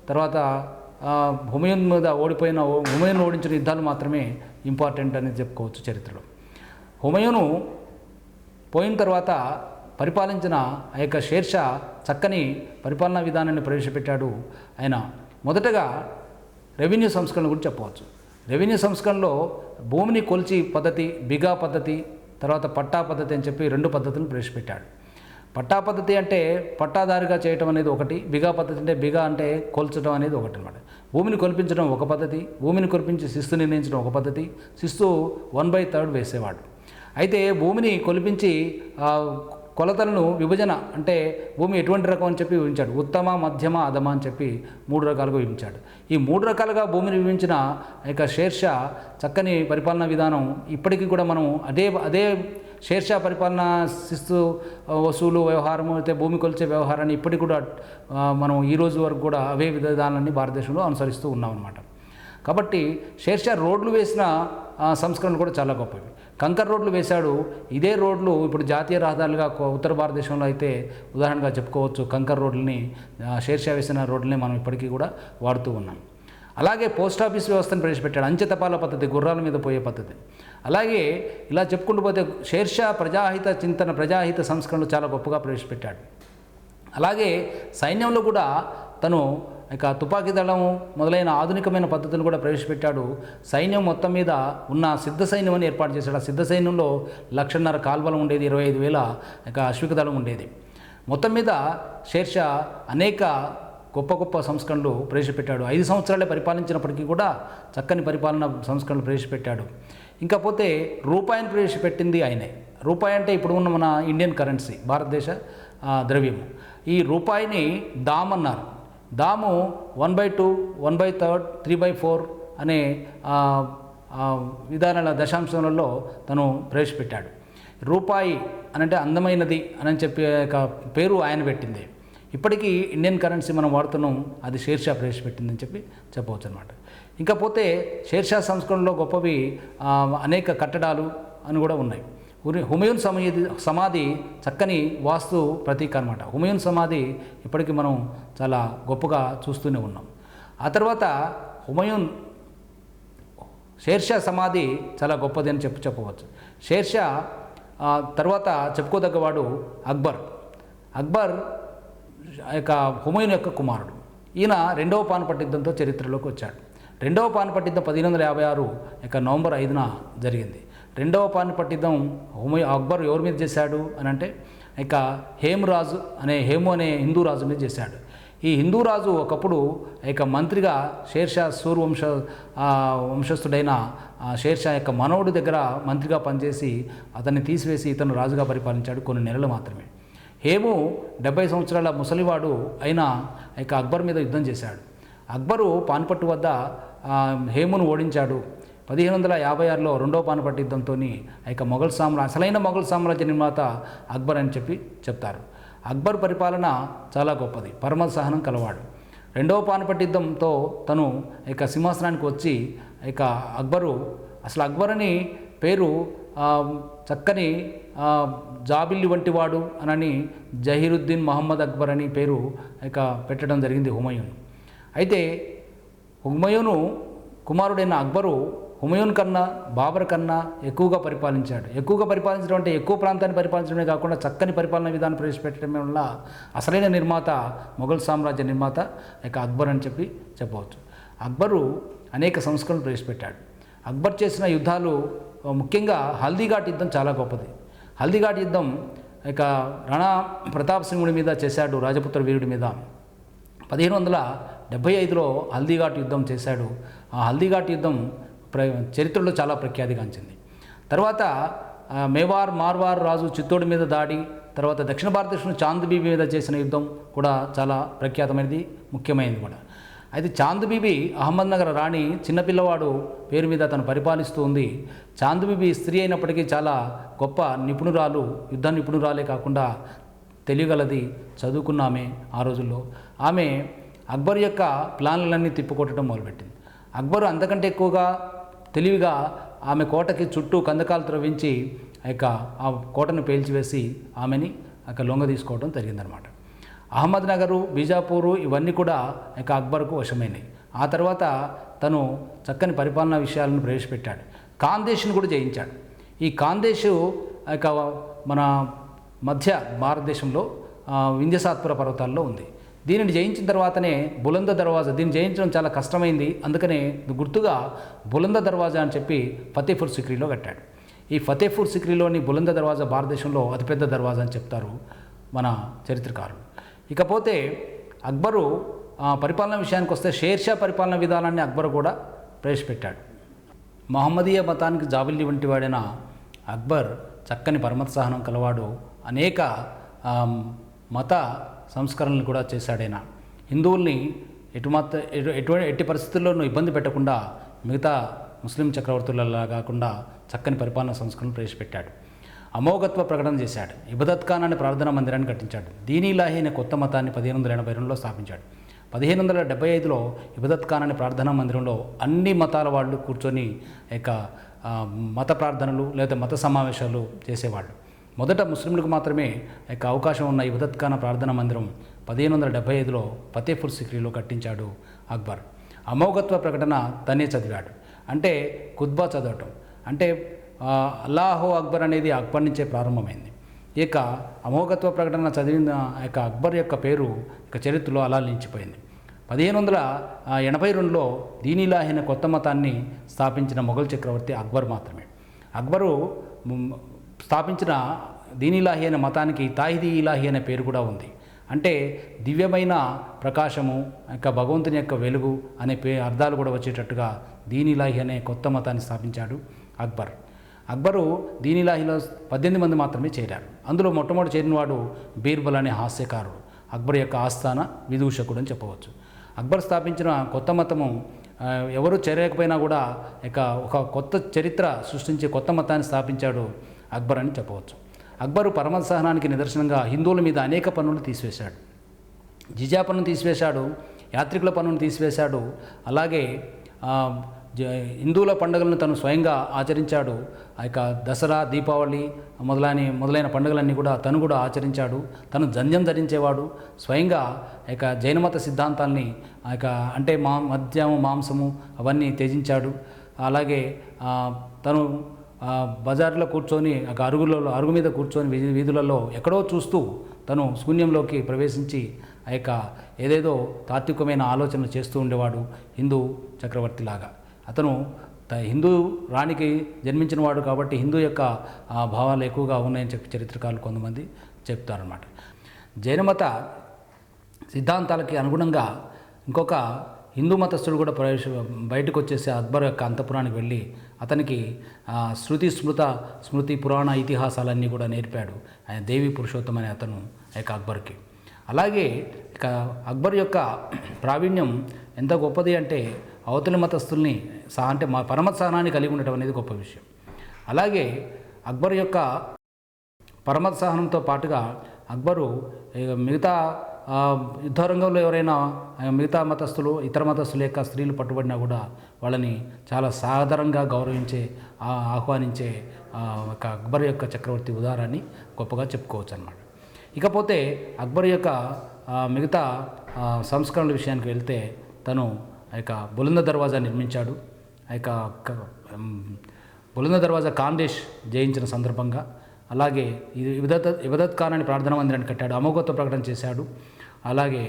తర్వాత హుమయూన్ మీద హుమయూన్ ఓడించిన యుద్ధాలు మాత్రమే ఇంపార్టెంట్ అనేది చెప్పుకోవచ్చు చరిత్రలో. హుమయూను పోయిన తర్వాత పరిపాలించిన షేర్షా చక్కని పరిపాలనా విధానాన్ని ప్రవేశపెట్టాడు. ఆయన మొదటగా రెవెన్యూ సంస్కరణ గురించి చెప్పవచ్చు. రెవెన్యూ సంస్కరణలో భూమిని కొలిచి పద్ధతి, బిగా పద్ధతి, తర్వాత పట్టా పద్ధతి అని చెప్పి 2 పద్ధతులను ప్రవేశపెట్టాడు. పట్టా పద్ధతి అంటే పట్టాదారిగా చేయటం అనేది ఒకటి, బిగా పద్ధతి అంటే బిగా అంటే కొల్చడం అనేది ఒకటి అనమాట. భూమిని కొలిపించడం ఒక పద్ధతి, భూమిని కొలిపించి శిస్తు నిర్ణయించడం ఒక పద్ధతి, శిస్తు 1/3 వేసేవాడు. అయితే భూమిని కొలిపించి కొలతలను విభజన అంటే భూమి ఎటువంటి రకం అని చెప్పి విభజించాడు. ఉత్తమ, మధ్యమ, అధమ అని చెప్పి 3 రకాలుగా విభజించాడు. ఈ 3 రకాలుగా భూమిని విభజించిన షేర్షా చక్కని పరిపాలనా విధానం ఇప్పటికీ కూడా మనం అదే షేర్షా పరిపాలన, శిస్తు వసూలు వ్యవహారం అయితే భూమి కొలిచే వ్యవహారాన్ని ఇప్పటికి కూడా మనం ఈ రోజు వరకు కూడా అవే విధానాన్ని భారతదేశంలో అనుసరిస్తూ ఉన్నాం అన్నమాట. కాబట్టి షేర్షా రోడ్లు వేసిన సంస్కరణలు కూడా చాలా గొప్పవి. కంకర్ రోడ్లు వేశాడు. ఇదే రోడ్లు ఇప్పుడు జాతీయ రహదారులుగా ఉత్తర భారతదేశంలో అయితే ఉదాహరణగా చెప్పుకోవచ్చు. కంకర్ రోడ్లని, షేర్షా వేసిన రోడ్లని మనం ఇప్పటికీ కూడా వాడుతూ ఉన్నాం. అలాగే పోస్ట్ ఆఫీస్ వ్యవస్థను ప్రవేశపెట్టాడు. అంచె తపాలా పద్ధతి, గుర్రాల మీద పోయే పద్ధతి. అలాగే ఇలా చెప్పుకుంటూ పోతే షేర్షా ప్రజాహిత చింతన, ప్రజాహిత సంస్కరణలు చాలా గొప్పగా ప్రవేశపెట్టాడు. అలాగే సైన్యంలో కూడా తను ఇక తుపాకీ దళం మొదలైన ఆధునికమైన పద్ధతులు కూడా ప్రవేశపెట్టాడు. సైన్యం మొత్తం మీద ఉన్న సిద్ధ సైన్యం అని ఏర్పాటు చేశాడు. ఆ సిద్ధ సైన్యంలో 1,50,000 కాల్బలం ఉండేది, 25,000 ఇక అశ్విక దళం ఉండేది. మొత్తం మీద షేర్షా అనేక గొప్ప గొప్ప సంస్కరణలు ప్రవేశపెట్టాడు. 5 సంవత్సరాలే పరిపాలించినప్పటికీ కూడా చక్కని పరిపాలన సంస్కరణలు ప్రవేశపెట్టాడు. ఇంకా పోతే రూపాయిని ప్రవేశపెట్టింది ఆయనే. రూపాయి అంటే ఇప్పుడు ఉన్న మన ఇండియన్ కరెన్సీ, భారతదేశ ద్రవ్యము. ఈ రూపాయిని దామ్ అన్నారు. దాము 1/2, 1/3, 3/4 అనే విధానాల దశాంశాలలో తను ప్రవేశపెట్టాడు. రూపాయి అనంటే అందమైనది అని చెప్పే పేరు ఆయన పెట్టింది. ఇప్పటికీ ఇండియన్ కరెన్సీ మనం వాడుతున్నాం, అది షేర్షా ప్రవేశపెట్టిందని చెప్పవచ్చు అనమాట. ఇంకా పోతే షేర్షా సంస్కరణలో గొప్పవి అనేక కట్టడాలు అని కూడా ఉన్నాయి. హుమయూన్ సమాధి చక్కని వాస్తు ప్రతీక అనమాట. హుమయూన్ సమాధి ఇప్పటికీ మనం చాలా గొప్పగా చూస్తూనే ఉన్నాం. ఆ తర్వాత షేర్షా సమాధి చాలా గొప్పది అని చెప్పవచ్చు. షేర్షా తర్వాత చెప్పుకోదగ్గవాడు అక్బర్ యొక్క హుమయూన్ యొక్క కుమారుడు. ఈయన 2వ పానిపట్ యుద్ధంతో చరిత్రలోకి వచ్చాడు. 2వ పానిపట్ యుద్ధం 1556 నవంబర్ 5న జరిగింది. 2వ పానిపట్ యుద్ధం అక్బర్ ఎవరి మీద చేశాడు అని అంటే హేము అనే హిందూ రాజు మీద చేశాడు. ఈ హిందూ రాజు ఒకప్పుడు మంత్రిగా షేర్షా వంశస్థుడైన షేర్షా యొక్క మనవడి దగ్గర మంత్రిగా పనిచేసి అతన్ని తీసివేసి ఇతను రాజుగా పరిపాలించాడు కొన్ని నెలలు మాత్రమే. హేము 70 సంవత్సరాల ముసలివాడు అయిన అక్బర్ మీద యుద్ధం చేశాడు. అక్బరు పానిపట్టు వద్ద హేమును ఓడించాడు. 1556లో 2వ పానిపట్టు యుద్ధంతో అసలైన మొఘల్ సామ్రాజ్య నిర్మాత అక్బర్ అని చెప్తారు. అక్బర్ పరిపాలన చాలా గొప్పది, పరమ సహనం కలవాడు. 2వ పానిపట్టు యుద్ధంతో తను సింహాసనానికి వచ్చి అక్బర్ అని పేరు చక్కని జాబిల్లి వంటి వాడు అని జహీరుద్దీన్ మహమ్మద్ అక్బర్ అని పేరు పెట్టడం జరిగింది హుమయూన్. అయితే హుమయూను కుమారుడైన అక్బరు హుమయూన్ కన్నా బాబర్ కన్నా ఎక్కువగా పరిపాలించాడు. ఎక్కువగా పరిపాలించడం అంటే ఎక్కువ ప్రాంతాన్ని పరిపాలించడమే కాకుండా చక్కని పరిపాలన విధానం ప్రవేశపెట్టడం వల్ల అసలైన నిర్మాత మొఘల్ సామ్రాజ్య నిర్మాత అక్బర్ అని చెప్పవచ్చు. అక్బరు అనేక సంస్కరణలు ప్రవేశపెట్టాడు. అక్బర్ చేసిన యుద్ధాలు ముఖ్యంగా హల్దీఘాట్ యుద్ధం చాలా గొప్పది. హల్దీఘాట్ యుద్ధం రాణా ప్రతాప్ సింగుడి మీద చేశాడు, రాజపుత్ర వీరుడి మీద. 1575లో హల్దీఘాట్ యుద్ధం చేశాడు. ఆ హల్దీఘాట్ యుద్ధం చరిత్రలో చాలా ప్రఖ్యాతిగాంచింది. తర్వాత మార్వార్ రాజు చిత్తోడు మీద దాడి, తర్వాత దక్షిణ భారతదేశంలో చాంద్ బీబీ మీద చేసిన యుద్ధం కూడా చాలా ప్రఖ్యాతమైనది, ముఖ్యమైనది కూడా. అయితే చాంద్ బీబీ అహ్మద్నగర్ రాణి చిన్నపిల్లవాడు పేరు మీద తను పరిపాలిస్తూ ఉంది. చాంద్ బీబీ స్త్రీ అయినప్పటికీ చాలా గొప్ప నిపుణురాలు, యుద్ధ నిపుణురాలే కాకుండా తెలియగలది, చదువుకున్న ఆమె ఆ రోజుల్లో. ఆమె అక్బర్ యొక్క ప్లాన్లన్నీ తిప్పికొట్టడం మొదలుపెట్టింది. అక్బరు అంతకంటే ఎక్కువగా తెలివిగా ఆమె కోటకి చుట్టూ కందకాలు త్రవ్వించి ఆ కోటను పేల్చివేసి ఆమెని లొంగ తీసుకోవడం జరిగిందనమాట. అహ్మద్నగరు, బీజాపూరు ఇవన్నీ కూడా అక్బర్కు వశమైనవి. ఆ తర్వాత తను చక్కని పరిపాలనా విషయాలను ప్రవేశపెట్టాడు. ఖాందేశ్ని కూడా జయించాడు. ఈ ఖాందేశ్ మన మధ్య భారతదేశంలో వింధ్యసాత్పుర పర్వతాల్లో ఉంది. దీనిని జయించిన తర్వాతనే బులంద దర్వాజా, దీన్ని జయించడం చాలా కష్టమైంది, అందుకనే గుర్తుగా బులంద దర్వాజా అని చెప్పి ఫతేపూర్ సిక్రీలో కట్టాడు. ఈ ఫతేపూర్ సిక్రీలోని బులంద దర్వాజా భారతదేశంలో అతిపెద్ద దర్వాజా అని చెప్తారు మన చరిత్రకారులు. ఇకపోతే అక్బరు పరిపాలన విషయానికి వస్తే షేర్షా పరిపాలన విధానాన్ని అక్బర్ కూడా ప్రవేశపెట్టాడు. మహమ్మదీయ మతానికి జాబిల్లి వంటి వాడైన అక్బర్ చక్కని పరమత సహనం కలవాడు. అనేక మత సంస్కరణలు కూడా చేశాడైనా. హిందువుల్ని ఎట్టి పరిస్థితుల్లోనూ ఇబ్బంది పెట్టకుండా మిగతా ముస్లిం చక్రవర్తులలా కాకుండా చక్కని పరిపాలన సంస్కరణలు ప్రవేశపెట్టాడు. అమోఘత్వ ప్రకటన చేశాడు. ఇబదత్ ఖాన్ అనే ప్రార్థనా మందిరాన్ని కట్టించాడు. దీని ఇలాహీ అనే కొత్త మతాన్ని 1582లో స్థాపించాడు. 1575లో ఇబదత్ ఖాన్ అనే ప్రార్థనా మందిరంలో అన్ని మతాల వాళ్ళు కూర్చొని మత ప్రార్థనలు లేదా మత సమావేశాలు చేసేవాళ్ళు. మొదట ముస్లింలకు మాత్రమే అవకాశం ఉన్న ఇబదత్ ఖాన్ ప్రార్థనా మందిరం 1575లో ఫతేపూర్ సిక్రీలో కట్టించాడు అక్బర్. అమోఘత్వ ప్రకటన తనే చదివాడు. అంటే ఖుత్బా చదవటం అంటే అల్లాహో అక్బర్ అనేది అక్బర్ నుంచే ప్రారంభమైంది. ఈ యొక్క అమోఘత్వ ప్రకటన చదివిన యొక్క అక్బర్ యొక్క పేరు ఇక చరిత్రలో అలా నిలిచిపోయింది. 1582లో దీనిలాహి అనే కొత్త మతాన్ని స్థాపించిన మొఘల్ చక్రవర్తి అక్బర్ మాత్రమే. అక్బరు స్థాపించిన దీనిలాహి అనే మతానికి తాహిదీ ఇలాహి అనే పేరు కూడా ఉంది. అంటే దివ్యమైన ప్రకాశము, యొక్క భగవంతుని యొక్క వెలుగు అనే అర్థాలు కూడా వచ్చేటట్టుగా దీనిలాహి అనే కొత్త మతాన్ని స్థాపించాడు అక్బర్. అక్బరు దీనిలాహిలో 18 మంది మాత్రమే చేరారు. అందులో మొట్టమొదటి చేరినవాడు బీర్బల్ అనే హాస్యకారుడు, అక్బర్ యొక్క ఆస్థాన విదూషకుడు అని చెప్పవచ్చు. అక్బర్ స్థాపించిన కొత్త మతము ఎవరు చేరకపోయినా కూడా ఒక కొత్త చరిత్ర సృష్టించి కొత్త మతాన్ని స్థాపించాడు అక్బర్ అని చెప్పవచ్చు. అక్బరు పరమత సహనానికి నిదర్శనంగా హిందువుల మీద అనేక పన్నులు తీసివేశాడు. జిజా పన్నును తీసివేశాడు, యాత్రికుల పన్నును తీసివేశాడు. అలాగే హిందువుల పండుగలను తను స్వయంగా ఆచరించాడు. ఆ యొక్క దసరా, దీపావళి మొదలైన పండుగలన్నీ కూడా తను కూడా ఆచరించాడు. తను జంధ్యం ధరించేవాడు. స్వయంగా జైనమత సిద్ధాంతాల్ని అంటే మద్యము, మాంసము అవన్నీ త్యజించాడు. అలాగే తను బజార్లో కూర్చొని అరుగు మీద కూర్చొని వీధులలో ఎక్కడో చూస్తూ తను శూన్యంలోకి ప్రవేశించి ఏదేదో తాత్వికమైన ఆలోచనలు చేస్తూ ఉండేవాడు హిందూ చక్రవర్తిలాగా. అతను హిందూ రాణికి జన్మించినవాడు కాబట్టి హిందూ యొక్క భావాలు ఎక్కువగా ఉన్నాయని చెప్పి చరిత్రకారులు కొంతమంది చెప్తారన్నమాట. జైనమత సిద్ధాంతాలకి అనుగుణంగా ఇంకొక హిందూ మతస్థుడు కూడా బయటకు వచ్చేసి అక్బర్ యొక్క అంతఃపురానికి వెళ్ళి అతనికి స్మృతి పురాణ ఇతిహాసాలన్నీ కూడా నేర్పాడు ఆయన దేవి పురుషోత్తం అనే అతను అక్బర్కి. అలాగే అక్బర్ యొక్క ప్రావీణ్యం ఎంత గొప్పది అంటే అవతలి మతస్థుల్ని అంటే పరమత సహనాన్ని కలిగి ఉండటం అనేది గొప్ప విషయం. అలాగే అక్బర్ యొక్క పరమత సహనంతో పాటుగా అక్బరు మిగతా యుద్ధరంగంలో ఎవరైనా మిగతా మతస్థులు, ఇతర మతస్థుల యొక్క స్త్రీలు పట్టుబడినా కూడా వాళ్ళని చాలా సాధారణంగా గౌరవించే, ఆహ్వానించే ఒక అక్బర్ యొక్క చక్రవర్తి ఉదాహరణని గొప్పగా చెప్పుకోవచ్చు అన్నమాట. ఇకపోతే అక్బర్ యొక్క మిగతా సంస్కరణల విషయానికి వెళ్తే తను బులంద దర్వాజా నిర్మించాడు. బులంద దర్వాజా ఖాందేశ్ జయించిన సందర్భంగా. అలాగే ఇబదత్ ఖాన్ అని ప్రార్థనా మందిరాన్ని కట్టాడు, అమోఘత్వ ప్రకటన చేశాడు. అలాగే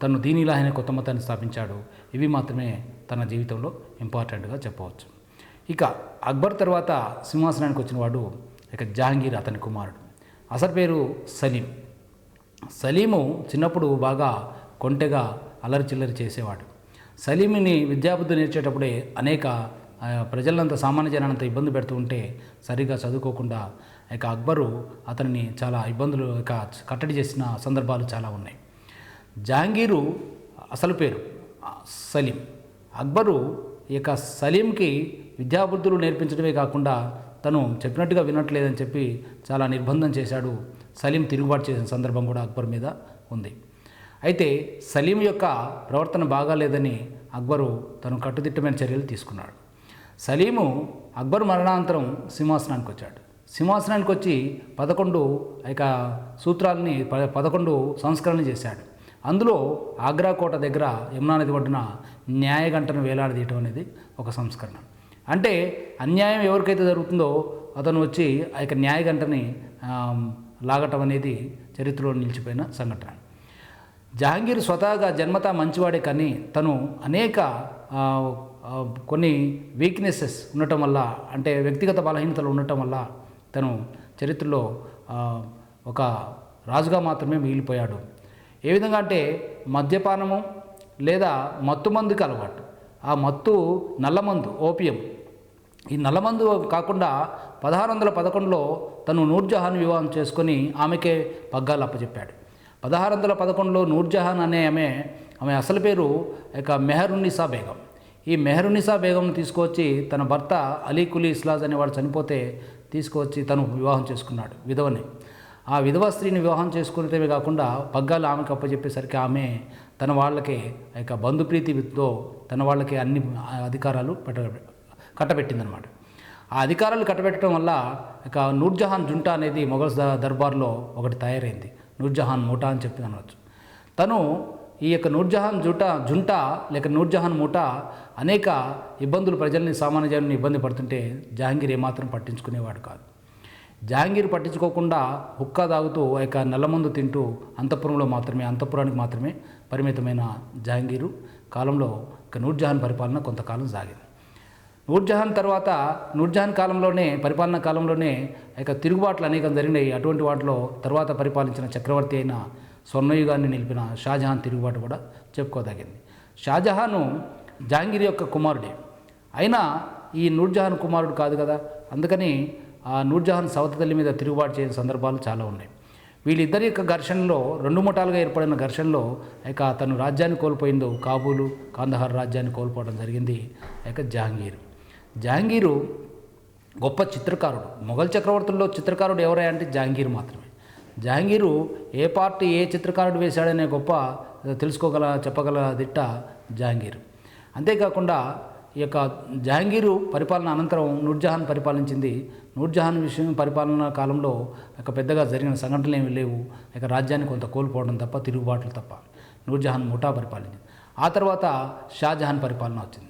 తను దీనిలాహి అనే కొత్త మతాన్ని స్థాపించాడు. ఇవి మాత్రమే తన జీవితంలో ఇంపార్టెంట్గా చెప్పవచ్చు. ఇక అక్బర్ తర్వాత సింహాసనానికి వచ్చిన వాడు జహాంగీర్, అతని కుమారుడు. అసలు పేరు సలీం. సలీము చిన్నప్పుడు బాగా కొంటెగా అల్లరి చిల్లరి చేసేవాడు. సలీంని విద్యాబుద్ధి నేర్చేటప్పుడే అనేక ప్రజలంతా, సామాన్య జనాలంతా ఇబ్బంది పెడుతూ ఉంటే సరిగా చదువుకోకుండా అక్బరు అతనిని చాలా ఇబ్బందులు కట్టడి చేసిన సందర్భాలు చాలా ఉన్నాయి. జహాంగీరు అసలు పేరు సలీం. అక్బరు సలీంకి విద్యాబుద్ధులు నేర్పించడమే కాకుండా తను చెప్పినట్టుగా వినట్లేదని చెప్పి చాలా నిర్బంధం చేశాడు. సలీం తిరుగుబాటు చేసిన సందర్భం కూడా అక్బర్ మీద ఉంది. అయితే సలీం యొక్క ప్రవర్తన బాగాలేదని అక్బరు తను కట్టుదిట్టమైన చర్యలు తీసుకున్నాడు. సలీము అక్బర్ మరణానంతరం సింహాసనానికి వచ్చాడు. సింహాసనానికి వచ్చి 11 సూత్రాలని 11 సంస్కరణలు చేశాడు. అందులో ఆగ్రా కోట దగ్గర యమునా నది ఒడ్డున న్యాయగంటను వేలాడదీయటం అనేది ఒక సంస్కరణ. అంటే అన్యాయం ఎవరికైతే జరుగుతుందో అతను వచ్చి న్యాయగంటని లాగటం అనేది చరిత్రలో నిలిచిపోయిన సంఘటన. జహాంగీర్ స్వతహాగా జన్మతా మంచివాడే, కానీ తను అనేక కొన్ని వీక్నెసెస్ ఉండటం వల్ల, అంటే వ్యక్తిగత బలహీనతలు ఉండటం వల్ల తను చరిత్రలో ఒక రాజుగా మాత్రమే మిగిలిపోయాడు. ఏ విధంగా అంటే మద్యపానము లేదా మత్తుమందుకి అలవాటు. ఆ మత్తు నల్లమందు, ఓపియం. ఈ నల్లమందు కాకుండా 1611లో తను నూర్జహాన్ వివాహం చేసుకొని ఆమెకే పగ్గాలు అప్పచెప్పాడు. 1611లో నూర్జహాన్ అనే ఆమె అసలు పేరు మెహరున్నిసా బేగం. ఈ మెహరున్నిసా బేగంను తీసుకువచ్చి తన భర్త అలీ కులీ ఇస్లాజ్ అనేవాడు చనిపోతే తీసుకువచ్చి తను వివాహం చేసుకున్నాడు, విధవని. ఆ విధవ స్త్రీని వివాహం చేసుకునేదే కాకుండా పగ్గాలు ఆమెకు అప్పచెప్పేసరికి ఆమె తన వాళ్ళకి బంధుప్రీతితో తన వాళ్ళకి అన్ని అధికారాలు కట్టబెట్టిందనమాట. ఆ అధికారాలు కట్టబెట్టడం వల్ల నూర్జహాన్ జుంటా అనేది మొఘల్ దర్బార్లో ఒకటి తయారైంది. నూర్జహాన్ మూటా అని చెప్పి అనవచ్చు. తను ఈ నూర్జహాన్ జుంటా లేక నూర్జహాన్ మూటా అనేక ఇబ్బందులు, ప్రజల్ని, సామాన్య జనాన్ని ఇబ్బంది పడుతుంటే జహాంగీర్ ఏమాత్రం పట్టించుకునేవాడు కాదు. జహాంగీర్ పట్టించుకోకుండా హుక్కా తాగుతూ ఆ యొక్క నల్లమందు తింటూ అంతఃపురానికి మాత్రమే పరిమితమైన జహాంగీరు కాలంలో నూర్జహాన్ పరిపాలన కొంతకాలం సాగింది. నూర్జహాన్ పరిపాలనా కాలంలోనే ఇక తిరుగుబాట్లు అనేకం జరిగినాయి. అటువంటి వాటిలో తర్వాత పరిపాలించిన చక్రవర్తి అయిన స్వర్ణయుగాన్ని నిలిపిన షాజహాన్ తిరుగుబాటు కూడా చెప్పుకోదగింది. షాజహాను జహాంగీర్ యొక్క కుమారుడే, అయినా ఈ నూర్జహాన్ కుమారుడు కాదు కదా, అందుకని ఆ నూర్జహాన్ సవతి తల్లి మీద తిరుగుబాటు చేసిన సందర్భాలు చాలా ఉన్నాయి. వీళ్ళిద్దరి యొక్క ఘర్షణలో 2 ముఠాలుగా ఏర్పడిన ఘర్షణలో ఇక తను రాజ్యాన్ని కోల్పోయిందో కాబూలు కాందహార్ రాజ్యాన్ని కోల్పోవడం జరిగింది. ఇక జహాంగీరు గొప్ప చిత్రకారుడు. మొఘల్ చక్రవర్తుల్లో చిత్రకారుడు ఎవరై అంటే జహాంగీర్ మాత్రమే. జహాంగీరు ఏ చిత్రకారుడు వేశాడనే గొప్ప చెప్పగల దిట్ట జహాంగీర్. అంతేకాకుండా ఈ యొక్క జహాంగీరు పరిపాలన అనంతరం నూర్జహాన్ పరిపాలించింది. నూర్జహాన్ పరిపాలనా కాలంలో ఇక పెద్దగా జరిగిన సంఘటనలు ఏమీ లేవు. ఇక రాజ్యాన్ని కొంత కోల్పోవడం తప్ప, తిరుగుబాట్లు తప్ప నూర్జహాన్ ముఠా పరిపాలించింది. ఆ తర్వాత షాజహాన్ పరిపాలన వచ్చింది.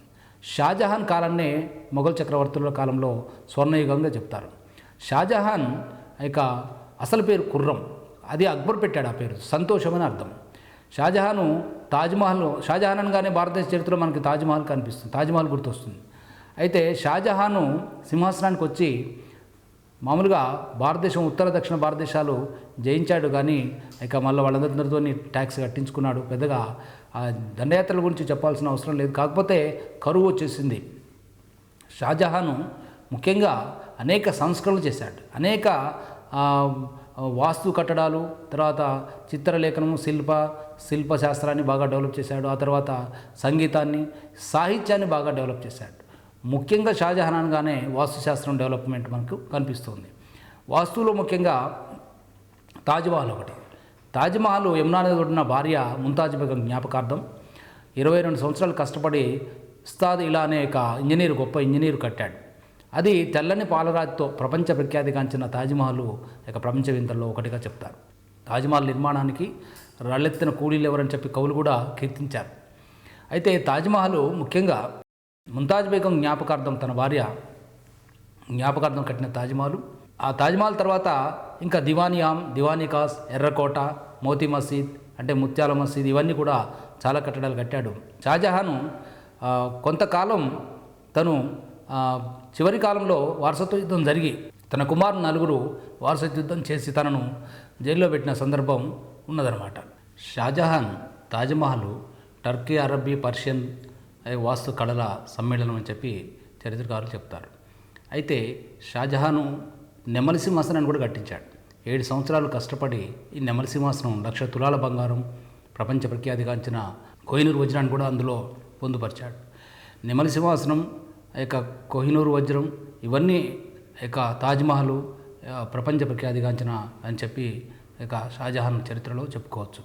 షాజహాన్ కాలాన్నే మొఘల్ చక్రవర్తుల కాలంలో స్వర్ణయుగంగా చెప్తారు. షాజహాన్ ఇక అసలు పేరు ఖుర్రం, అది అక్బర్ పెట్టాడు ఆ పేరు, సంతోషం అని అర్థం. షాజహాన్ అనగానే భారతదేశ చరిత్రలో మనకి తాజ్మహల్ గుర్తొస్తుంది. అయితే షాజహాను సింహాసనానికి వచ్చి మామూలుగా భారతదేశం ఉత్తర దక్షిణ భారతదేశాలు జయించాడు, కానీ ఇక మళ్ళీ వాళ్ళందరితో ట్యాక్స్ కట్టించుకున్నాడు. పెద్దగా ఆ దండయాత్రల గురించి చెప్పాల్సిన అవసరం లేదు. కాకపోతే కరువు వచ్చేసింది. షాజహాను ముఖ్యంగా అనేక సంస్కరణలు చేశాడు. అనేక వాస్తు కట్టడాలు, తర్వాత చిత్రలేఖనము, శిల్పశాస్త్రాన్ని బాగా డెవలప్ చేశాడు. ఆ తర్వాత సంగీతాన్ని, సాహిత్యాన్ని బాగా డెవలప్ చేశాడు. ముఖ్యంగా షాజహాన్ అనగానే వాస్తుశాస్త్రం డెవలప్మెంట్ మనకు కనిపిస్తుంది. వాస్తువులో ముఖ్యంగా తాజ్మహల్ ఒకటి. తాజ్మహల్ యమునా నది ఒడ్డున భార్య ముంతాజ్ బేగం జ్ఞాపకార్థం 22 సంవత్సరాలు కష్టపడి ఉస్తాద్ ఇలా అనే గొప్ప ఇంజనీరు కట్టాడు. అది తెల్లని పాలరాతితో ప్రపంచ ప్రఖ్యాతిగాంచిన తాజ్మహల్ ప్రపంచ వింతల్లో ఒకటిగా చెప్తారు. తాజ్మహల్ నిర్మాణానికి రాళ్ళెత్తిన కూలీలు ఎవరని చెప్పి కవులు కూడా కీర్తించారు. అయితే తాజ్మహల్ ముఖ్యంగా ముంతాజ్ బేగం జ్ఞాపకార్థం, తన భార్య జ్ఞాపకార్థం కట్టిన తాజ్మహల్. ఆ తాజ్మహల్ తర్వాత ఇంకా దివానీ ఖాస్, ఎర్రకోట, మోతీ మసీద్ అంటే ముత్యాల మసీద్, ఇవన్నీ కూడా చాలా కట్టడాలు కట్టాడు. షాజహాను కొంతకాలం తను చివరి కాలంలో వారసత్వ యుద్ధం జరిగి తన కుమారులు 4 వారసత్వ యుద్ధం చేసి తనను జైల్లో పెట్టిన సందర్భం ఉన్నదన్నమాట. షాజహాన్ తాజ్మహల్ టర్కీ, అరబ్బీ, పర్షియన్ వాస్తు కళల సమ్మేళనం అని చెప్పి చరిత్రకారులు చెప్తారు. అయితే షాజహాను నెమలి సింహాసనాన్ని కూడా కట్టించాడు. 7 సంవత్సరాలు కష్టపడి ఈ నెమలి సింహాసనం 1,00,000 తులాల బంగారం, ప్రపంచ ప్రఖ్యాతిగాంచిన కోహినూర్ వజ్రాన్ని కూడా అందులో పొందుపరిచాడు. నెమలి సింహాసనం, కోహినూర్ వజ్రం, ఇవన్నీ తాజ్మహల్ ప్రపంచ ప్రఖ్యాతిగాంచిన అని చెప్పి షాజహాన్ చరిత్రలో చెప్పుకోవచ్చు.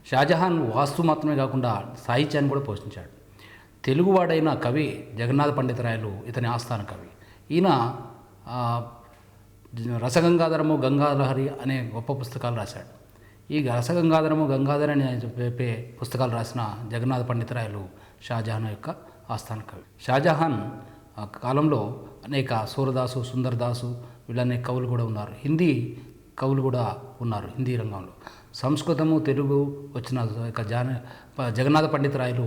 షాజహాన్ వాస్తు మాత్రమే కాకుండా సాహిత్యాన్ని కూడా పోషించాడు. తెలుగువాడైన కవి జగన్నాథ పండితరాయలు ఇతని ఆస్థాన కవి. ఈయన రసగంగాధరము, గంగాధరహరి అనే గొప్ప పుస్తకాలు రాశాడు. ఈ రసగంగాధరము, గంగాధర అనే చెప్పే పుస్తకాలు రాసిన జగన్నాథ పండితరాయలు షాజహాన్ యొక్క ఆస్థాన కవి. షాజహాన్ కాలంలో అనేక సూరదాసు, సుందరదాసు వీళ్ళనే కవులు కూడా ఉన్నారు. హిందీ కవులు కూడా ఉన్నారు. హిందీ రంగంలో సంస్కృతము, తెలుగు వచ్చిన జగన్నాథ పండితరాయలు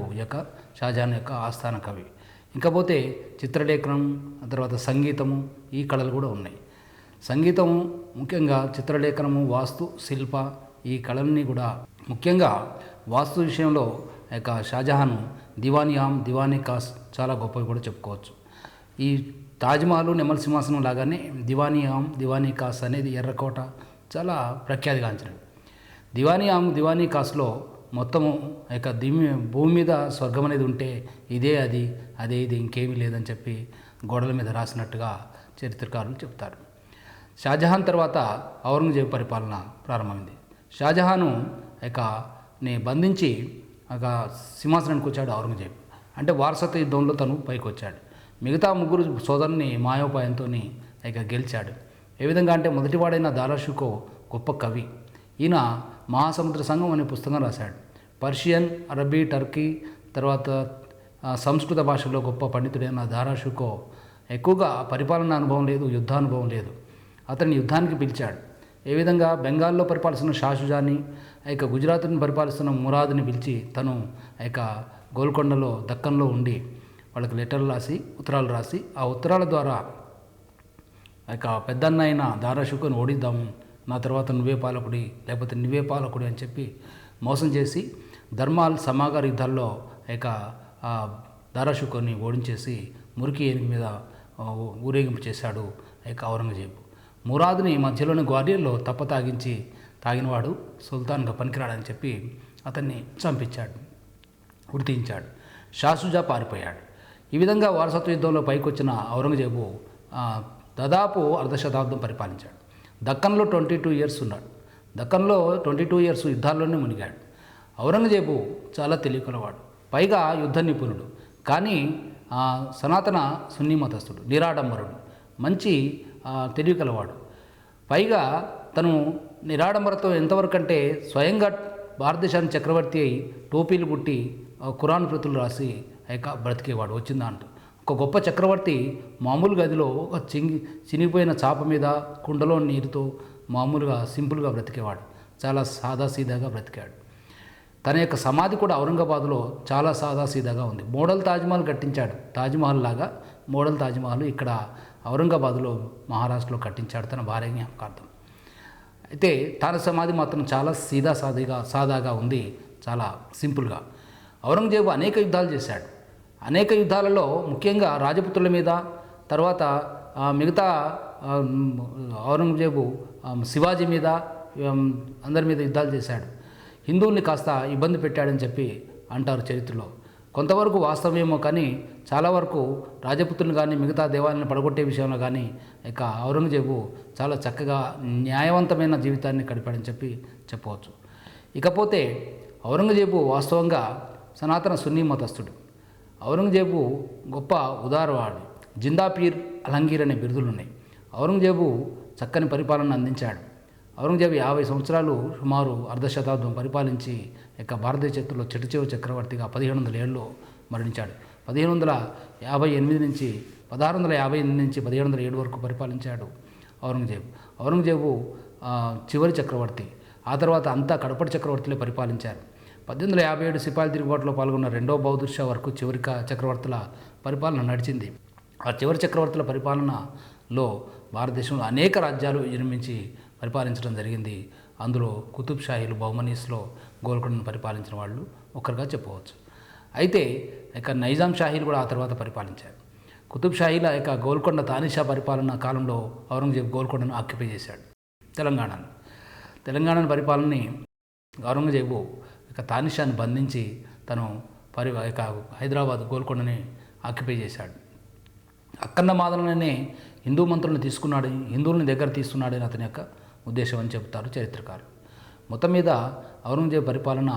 షాజహాన్ యొక్క ఆస్థాన కవి. ఇంకపోతే చిత్రలేఖనం, తర్వాత సంగీతము, ఈ కళలు కూడా ఉన్నాయి. సంగీతము ముఖ్యంగా చిత్రలేఖనము, వాస్తు, శిల్ప, ఈ కళల్ని కూడా ముఖ్యంగా వాస్తు విషయంలో షాజహాన్ దివానీ ఖాస్ చాలా గొప్పవి కూడా చెప్పుకోవచ్చు. ఈ తాజ్మహల్, నెమలి సింహాసనం లాగానే దివానీ ఖాస్ అనేది ఎర్రకోట చాలా ప్రఖ్యాతిగాంచినవి. దివానీ ఖాస్లో మొత్తము భూమి మీద స్వర్గం అనేది ఉంటే అదే ఇది ఇంకేమీ లేదని చెప్పి గోడల మీద రాసినట్టుగా చరిత్రకారులు చెప్తారు. షాజహాన్ తర్వాత ఔరంగజేబు పరిపాలన ప్రారంభమైంది. షాజహాను బంధించి సింహాసనానికి వచ్చాడు ఔరంగజేబు. అంటే వారసత్వ యుద్ధంలో తను పైకి వచ్చాడు. మిగతా 3 సోదరుని మాయోపాయంతో గెలిచాడు. ఏ విధంగా అంటే మొదటివాడైన దారాషుకో గొప్ప కవి. ఈయన మహాసముద్ర సంఘం అనే పుస్తకం రాశాడు. పర్షియన్, అరబీ, టర్కీ, తర్వాత సంస్కృత భాషలో గొప్ప పండితుడైన దారాషుకో ఎక్కువగా పరిపాలన అనుభవం లేదు, యుద్ధానుభవం లేదు. అతన్ని యుద్ధానికి పిలిచాడు. ఏ విధంగా బెంగాల్లో పరిపాలిస్తున్న షాషుజాని, ఇక గుజరాత్ని పరిపాలిస్తున్న మురాద్ని పిలిచి తను ఇక గోల్కొండలో దక్కన్లో ఉండి వాళ్ళకి లెటర్లు రాసి ఉత్తరాలు రాసి ఆ ఉత్తరాల ద్వారా ఇక పెద్దన్న అయిన దారాషుకోని ఓడిద్దాము, నా తర్వాత నువ్వే పాలకుడి లేకపోతే నువ్వే పాలకుడి అని చెప్పి మోసం చేసి ధర్మాల్ సమాగార యుద్ధాల్లో ఇక దారాషుకోని ఓడించేసి మురికి ఏనుగు మీద ఊరేగింపు చేశాడు ఇక ఔరంగజేబు. మురాద్ని మధ్యలోని గ్వాలియర్లో తాగినవాడు సుల్తాన్గా పనికిరాడని చెప్పి అతన్ని చంపించాడు, గుర్తించాడు. షాషుజా పారిపోయాడు. ఈ విధంగా వారసత్వ యుద్ధంలో పైకొచ్చిన ఔరంగజేబు దాదాపు అర్ధశతాబ్దం పరిపాలించాడు. దక్కన్లో 22 ఇయర్స్ ఉన్నాడు. దక్కన్లో 22 ఇయర్స్ యుద్ధాల్లోనే మునిగాడు. ఔరంగజేబు చాలా తెలివికలవాడు, పైగా యుద్ధ నిపుణుడు, కానీ సనాతన సున్నీ మతస్థుడు, నిరాడంబరుడు, మంచి తెలివికలవాడు. పైగా తను నిరాడంబరతో ఎంతవరకు అంటే స్వయంగా భారతదేశానికి చక్రవర్తి అయి టోపీలు పుట్టి ఖురాన్ ప్రతులు రాసి బ్రతికేవాడు వచ్చిందంటూ. ఒక గొప్ప చక్రవర్తి మామూలు గదిలో ఒక చినిగిపోయిన చాప మీద కుండలో నీరుతో మామూలుగా సింపుల్గా బ్రతికేవాడు, చాలా సాదాసీదాగా బ్రతికాడు. తన యొక్క సమాధి కూడా ఔరంగాబాద్లో చాలా సాదాసీదాగా ఉంది. మోడల్ తాజ్మహల్ కట్టించాడు, తాజ్మహల్ లాగా మోడల్ తాజ్మహల్ ఇక్కడ ఔరంగాబాద్లో మహారాష్ట్రలో కట్టించాడు తన భార్య జ్ఞాపకార్థం. అయితే తన సమాధి మాత్రం చాలా సాదాగా ఉంది, చాలా సింపుల్గా. ఔరంగజేబు అనేక యుద్ధాలు చేశాడు. అనేక యుద్ధాలలో ముఖ్యంగా రాజపుత్రుల మీద, తర్వాత మిగతా ఔరంగజేబు శివాజీ మీద, అందరి మీద యుద్ధాలు చేశాడు. హిందువుల్ని కాస్త ఇబ్బంది పెట్టాడని చెప్పి అంటారు చరిత్రలో. కొంతవరకు వాస్తవమేమో, కానీ చాలా వరకు రాజపుత్రులను కానీ మిగతా దేవాలయాలను పడగొట్టే విషయంలో కానీ ఇక ఔరంగజేబు చాలా చక్కగా న్యాయవంతమైన జీవితాన్ని గడిపాడని చెప్పి చెప్పవచ్చు. ఇకపోతే ఔరంగజేబు వాస్తవంగా సనాతన సున్నీ మతస్థుడు. ఔరంగజేబు గొప్ప ఉదారవాడు. జిందాపీర్, అలంగీర్ అనే బిరుదులు ఉన్నాయి. ఔరంగజేబు చక్కని పరిపాలన అందించాడు. ఔరంగజేబు 50 సంవత్సరాలు సుమారు అర్ధశతాబ్దం పరిపాలించి ఇక భారతదేశ చరిత్రలో చిట్ట చక్రవర్తిగా 1707లో మరణించాడు. 1658 నుంచి 1707 వరకు పరిపాలించాడు ఔరంగజేబు. ఔరంగజేబు చివరి చక్రవర్తి. ఆ తర్వాత అంతా కడపటి చక్రవర్తులే పరిపాలించారు. 1857 సిపాయిల తిరుగుబాటులో పాల్గొన్న రెండో బహదూర్ షా వరకు చివరి చక్రవర్తుల పరిపాలన నడిచింది. ఆ చివరి చక్రవర్తుల పరిపాలనలో భారతదేశంలో అనేక రాజ్యాలు నిర్మించి పరిపాలించడం జరిగింది. అందులో కుతుబ్ షాహీలు, బహుమనీస్లో గోల్కొండను పరిపాలించిన వాళ్ళు ఒకరుగా చెప్పవచ్చు. అయితే ఇక నైజాం షాహీలు కూడా ఆ తర్వాత పరిపాలించారు. కుతుబ్ షాహీల ఇక గోల్కొండ తానిషా పరిపాలన కాలంలో ఔరంగజేబు గోల్కొండను ఆక్యుపై చేశాడు. తెలంగాణ పరిపాలనని ఔరంగజేబు ఇక తానిషాని బంధించి తను ఇక హైదరాబాద్ గోల్కొండని ఆక్యుపై చేశాడు. అక్కన్న మాదననే హిందూ మంత్రులను తీసుకున్నాడు, హిందువులని దగ్గర తీసుకున్నాడని అతని యొక్క ఉద్దేశం అని చెబుతారు చరిత్రకారులు. మొత్తం మీద ఔరంగజేబు పరిపాలన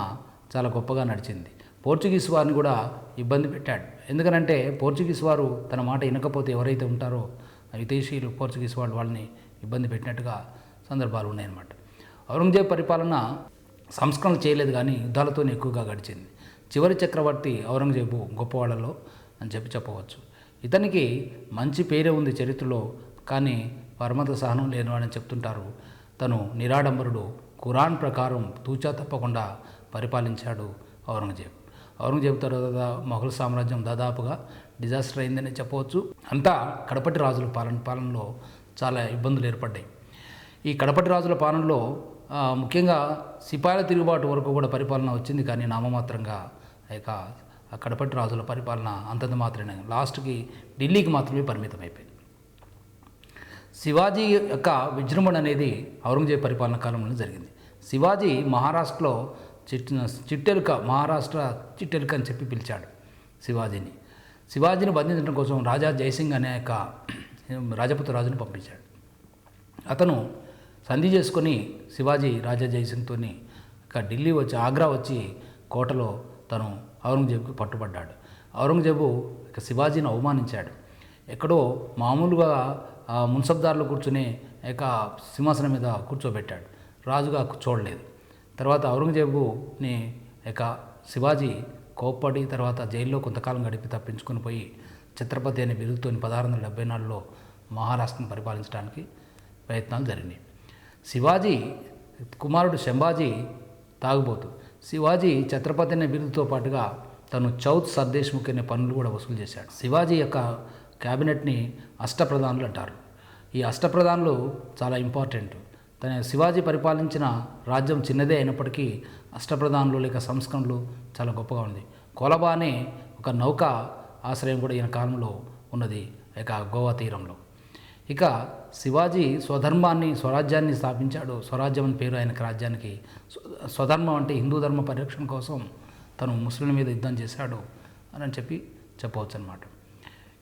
చాలా గొప్పగా నడిచింది. పోర్చుగీస్ వారిని కూడా ఇబ్బంది పెట్టాడు. ఎందుకనంటే పోర్చుగీస్ వారు తన మాట వినకపోతే ఎవరైతే ఉంటారో విదేశీయులు పోర్చుగీస్ వాళ్ళని ఇబ్బంది పెట్టినట్టుగా సందర్భాలు ఉన్నాయన్నమాట. ఔరంగజేబు పరిపాలన సంస్కరణలు చేయలేదు, కానీ యుద్ధాలతోనే ఎక్కువగా గడిచింది. చివరి చక్రవర్తి ఔరంగజేబు గొప్పవాళ్ళలో అని చెప్పవచ్చు. ఇతనికి మంచి పేరే ఉంది చరిత్రలో, కానీ పరమత సహనం లేనివాడని చెప్తుంటారు. తను నిరాడంబరుడు, ఖురాన్ ప్రకారం తూచా తప్పకుండా పరిపాలించాడు ఔరంగజేబు తర్వాత మొఘల్ సామ్రాజ్యం దాదాపుగా డిజాస్టర్ అయిందని చెప్పవచ్చు. అంతా కడపటి రాజుల పాలనలో చాలా ఇబ్బందులు ఏర్పడ్డాయి. ఈ కడపటి రాజుల పాలనలో ముఖ్యంగా సిపాయిల తిరుగుబాటు వరకు కూడా పరిపాలన వచ్చింది, కానీ నామమాత్రంగా ఇక ఆ కడపటి రాజుల పరిపాలన అంతంత మాత్రమే, లాస్ట్కి ఢిల్లీకి మాత్రమే పరిమితం అయిపోయింది. శివాజీ యొక్క విజృంభణ అనేది ఔరంగజేబు పరిపాలన కాలంలో జరిగింది. శివాజీ మహారాష్ట్రలో మహారాష్ట్ర చిట్టెలుక అని చెప్పి పిలిచాడు శివాజీని బంధించడం కోసం రాజా జయసింగ్ అనే యొక్క రాజపుత్ర రాజుని పంపించాడు. అతను సంధి చేసుకొని శివాజీ రాజా జయసింగ్తో ఇక ఢిల్లీ వచ్చి, ఆగ్రా వచ్చి కోటలో తను ఔరంగజేబుకి పట్టుబడ్డాడు. ఔరంగజేబు ఇక శివాజీని అవమానించాడు. ఎక్కడో మామూలుగా మున్సబ్దారులు కూర్చుని ఇక సింహాసనం మీద కూర్చోబెట్టాడు, రాజుగా చూడలేదు. తర్వాత ఔరంగజేబుని ఇక శివాజీ కోప్పడి తర్వాత జైల్లో కొంతకాలం గడిపి తప్పించుకొని పోయి ఛత్రపతి అనే బిరుదుతో 1674లో మహారాష్ట్రను పరిపాలించడానికి ప్రయత్నాలు జరిగినాయి. శివాజీ కుమారుడు శంభాజీ తాగుబోతు. శివాజీ ఛత్రపతి అనే బిరుదుతో పాటుగా తను చౌత్ సర్దేశ్ముఖ్ అనే పనులు కూడా వసూలు చేశాడు. శివాజీ యొక్క క్యాబినెట్ని అష్టప్రధానులు అంటారు. ఈ అష్టప్రధానులు చాలా ఇంపార్టెంట్. శివాజీ పరిపాలించిన రాజ్యం చిన్నదే అయినప్పటికీ అష్టప్రధానులు లేక సంస్కరణలు చాలా గొప్పగా ఉంది. కొలబా అనే ఒక నౌకా ఆశ్రయం కూడా ఈయన కాలంలో ఉన్నది ఇక గోవా తీరంలో. ఇక శివాజీ స్వరాజ్యాన్ని స్థాపించాడు. స్వరాజ్యం అని పేరు ఆయనకు రాజ్యానికి. స్వధర్మం అంటే హిందూ ధర్మ పరిరక్షణ కోసం తను ముస్లింల మీద యుద్ధం చేశాడు అని చెప్పవచ్చు అన్నమాట.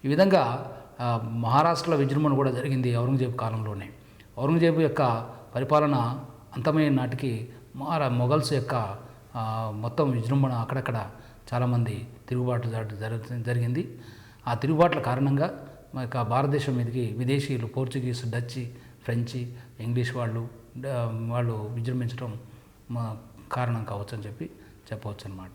ఈ విధంగా మహారాష్ట్రలో విజృంభణ కూడా జరిగింది ఔరంగజేబు కాలంలోనే. ఔరంగజేబు యొక్క పరిపాలన అంతమైన నాటికి మొఘల్స్ యొక్క మొత్తం విజృంభణ అక్కడక్కడ చాలామంది తిరుగుబాటు జరిగింది. ఆ తిరుగుబాట్ల కారణంగా మా యొక్క భారతదేశం మీదకి విదేశీయులు పోర్చుగీస్, డచ్, ఫ్రెంచి, ఇంగ్లీష్ వాళ్ళు విజృంభించడం కారణం కావచ్చు అని చెప్పవచ్చు అన్నమాట.